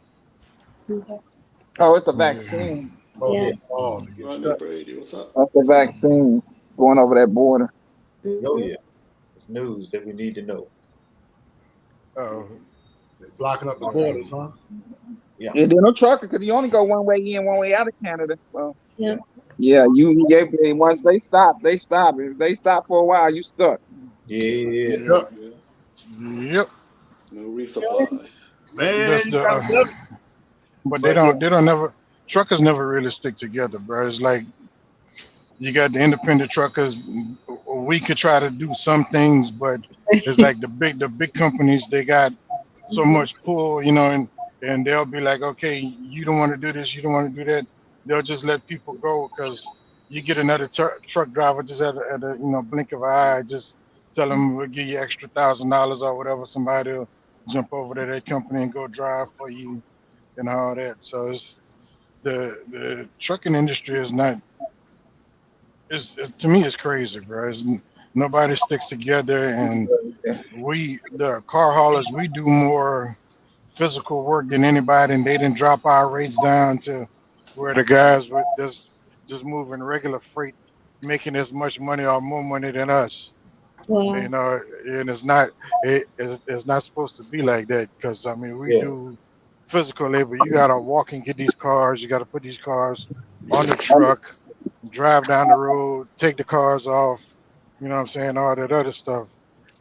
Oh, it's the vaccine. Yeah. Brady, what's up? That's the vaccine going over that border. Oh yeah, it's news that we need to know. They're blocking up the borders, huh? Yeah, they're no trucker because you only go one way in, one way out of Canada. So yeah, you gave once they stop. If they stop for a while, you stuck. Yeah. Yep. No resupply. Man, but they don't never. Truckers never really stick together, bro. It's like you got the independent truckers. We could try to do some things, but it's like the big companies. They got so much pull, and they'll be like, okay, you don't want to do this, you don't want to do that. They'll just let people go because you get another truck driver just at a blink of an eye. Just tell them we'll give you extra $1,000 or whatever. Somebody will jump over to that company and go drive for you and all that. So it's the trucking industry is not. To me, it's crazy, bro. Nobody sticks together, and the car haulers, we do more physical work than anybody, and they didn't drop our rates down to where the guys with just moving regular freight, making as much money or more money than us. Wow. And it's not supposed to be like that because we do physical labor. You gotta walk and get these cars. You gotta put these cars on the truck, drive down the road, take the cars off, you know what I'm saying, all that other stuff.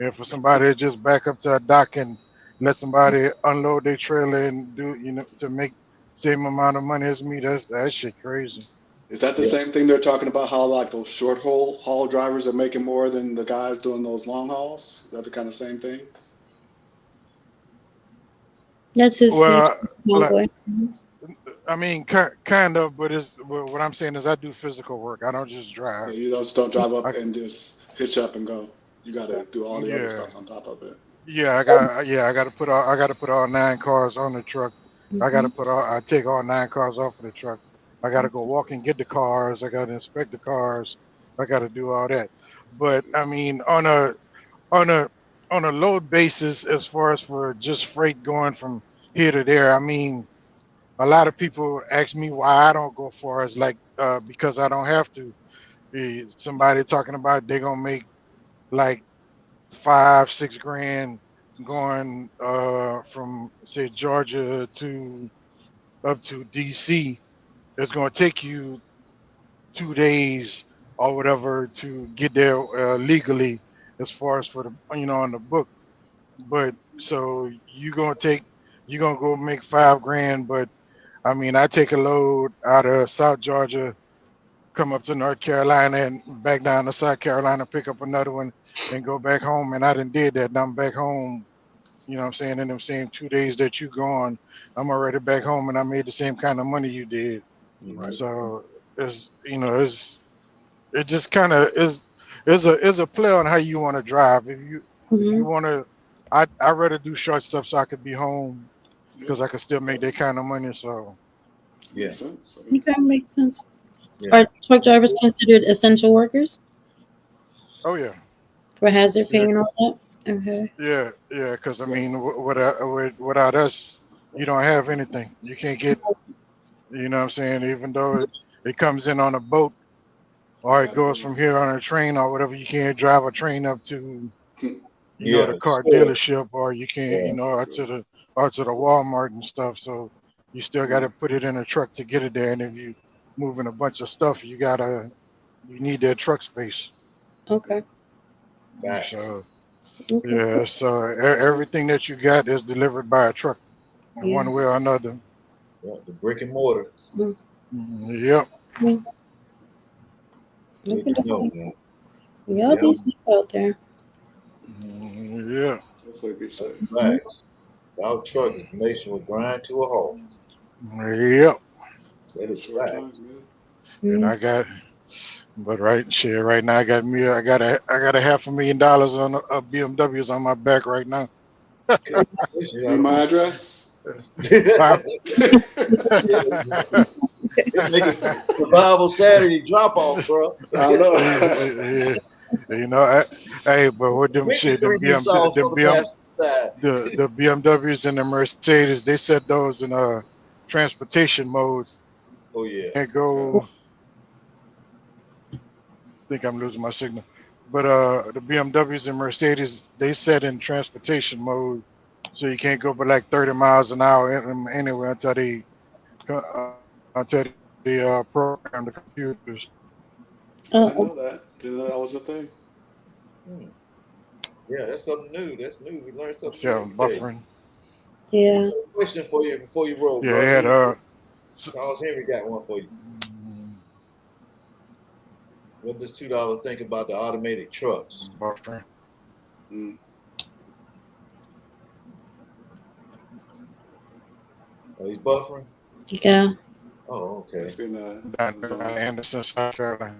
And for somebody to just back up to a dock and let somebody unload their trailer and do, to make same amount of money as me, that shit crazy. Is that the same thing they're talking about, how like those short haul drivers are making more than the guys doing those long hauls? Is that the kind of same thing? That's his Well, like, homeboy. I mean, kind of, but what I'm saying is I do physical work. I don't just Yeah, drive. you just don't drive I up and just hitch up and go. You got to do all the other yeah. stuff on top of it. I got to put all 9 cars on the truck. Mhm. I take all 9 cars off of the truck. I got to go walk and get the cars. I got to inspect the cars. I got to do all that. But I mean, on a on a load basis, as far as for just freight going from here to there, I mean, a lot of people ask me why I don't go far as like because I don't have to. Somebody talking about they gonna make like 5-6 grand going from say Georgia to up to DC. It's gonna take you 2 days or whatever to get there legally, as far as for the on the book. But so you gonna go make 5 grand, but I mean I take a load out of South Georgia, come up to North Carolina and back down to South Carolina, pick up another one and go back home. And I done did that. And I'm back home, you know what I'm saying, in them same 2 days that you gone, I'm already back home and I made the same kind of money you did. Right. So it just kind of is a play on how you want to drive. If you Mhm. want to, I rather do short stuff so I could be home Yeah, because I could still make that kind of money. So Yeah. makes sense. I mean, Okay, makes sense. Yeah. Are truck drivers considered essential workers oh yeah, for hazard pay yeah, and all that? Okay. yeah. Because I yeah, mean, without us, you don't have anything. You can't get, you know what I'm saying. Even though it comes in on a boat you or it got to goes be. from here on a train or whatever, you can't drive a train up to Yeah. the car Sure. dealership, or you can't, Yeah. out to the Walmart and stuff. So you still got Yeah. to put it in a truck to get it there. And if you moving a bunch of stuff, you need that truck space. Okay. Facts. So Okay. yeah, so everything that you got is delivered by a truck in Yeah. one way or another. Yeah. The brick and mortar. Mm. Yep. Yeah. Good Okay. to know, man. Y'all Yeah. be safe out there. Yeah. Hopefully, be That's safe. Mhm. facts. Our truck is nation will grind to a halt. Yep. That is Short facts. time, man. And Mm. I got, but right now I got a $500,000 on BMWs on my back right now. Congratulations, You need my address? Huh? It's making survival Saturday drop off, bro. I know. Yeah, hey, but with them shit, Windscreen sauce on the passenger side. the BMWs and the Mercedes, they set those in transportation modes Oh yeah. and Okay. go. I think I'm losing my signal, but the BMWs and Mercedes, they set in transportation mode, so you can't go but like 30 miles an hour in them anyway until they program the computers. I didn't Oh, know that. Didn't know that was a thing. Hmm. Yeah, that's something new. That's new. We learned something See, new I'm every day. buffering. yeah. Question for you before you roll, Yeah, bro. they had s- Charles Henry got one for you. What does $2 think about the automated trucks? buffering. Mm. Oh, he's buffering? Yeah. Oh, It's okay. been Down a in zone. Anderson, South Carolina.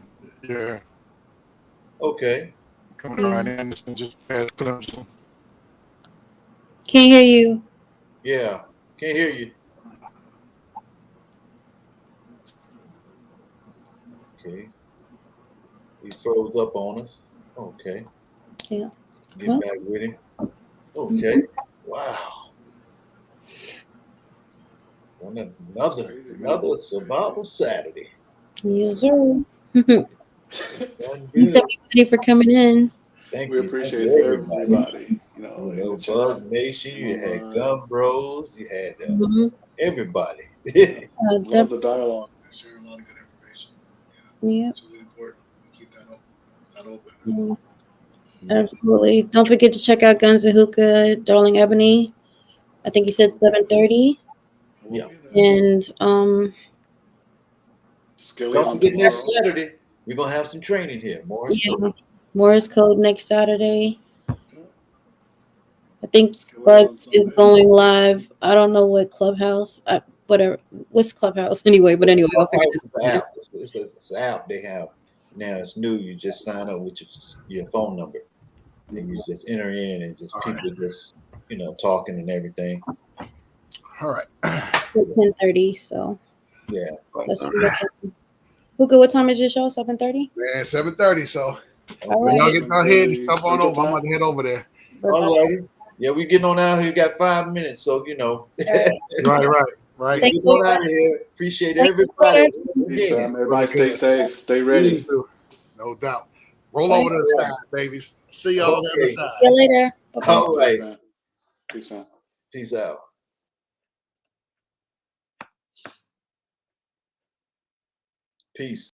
Yeah, Okay. coming around Yeah. Anderson, just past Clemson. Can't hear you. Yeah. Can't hear you. Okay. He froze up on us. Okay. Yeah. Get Well. back with him. Okay. Mhm. Wow. That's crazy, man. Another survival Saturday. Yes, sir. Done Thanks good. everybody for coming in. Thank We you. Thank appreciate you, everybody. everybody, You in know, the chat Bug Nation, and you had online. Gum Bros, you had Mm-hmm. everybody. Yeah. Love the Definitely. dialogue. Share a lot of good information. Yeah. It's really important. We keep that open. Yeah. Absolutely. Don't forget to check out Guns and Hookah, Darling Ebony. I think you said 7:30. We'll Yeah. be there. And Skilly Don't on forget next tomorrow. Saturday, we're going to have some training here. Morris yeah, Code. Morse code next Saturday. Yeah. I think Skillet Bug on is Sunday. going live. I don't know what Clubhouse, whatever. What's Clubhouse anyway? But anyway, I'll figure Clubhouse is an app. It's an app they have now. It's new. You just sign up with your phone number, and you just enter in, and just people just talking and everything. All right. it's 10:30. So Yeah. let's be looking. Hugo, what time is your show? 7:30. Man, 7:30. So All when y'all right. get down here, just jump on Central over. I'm Time? about to head over there. All righty. Yeah, we getting on out here. You got 5 minutes, so All right. Right. Thank Get you. on out of here. Appreciate Thanks, everybody. Peace, Again. fam. Everybody stay safe. Stay ready. No doubt. Roll Bye. over to the side, babies. See y'all on the other Okay. side. See you later. Bye-bye. All right. Peace, fam. Peace, fam. Peace out. Peace.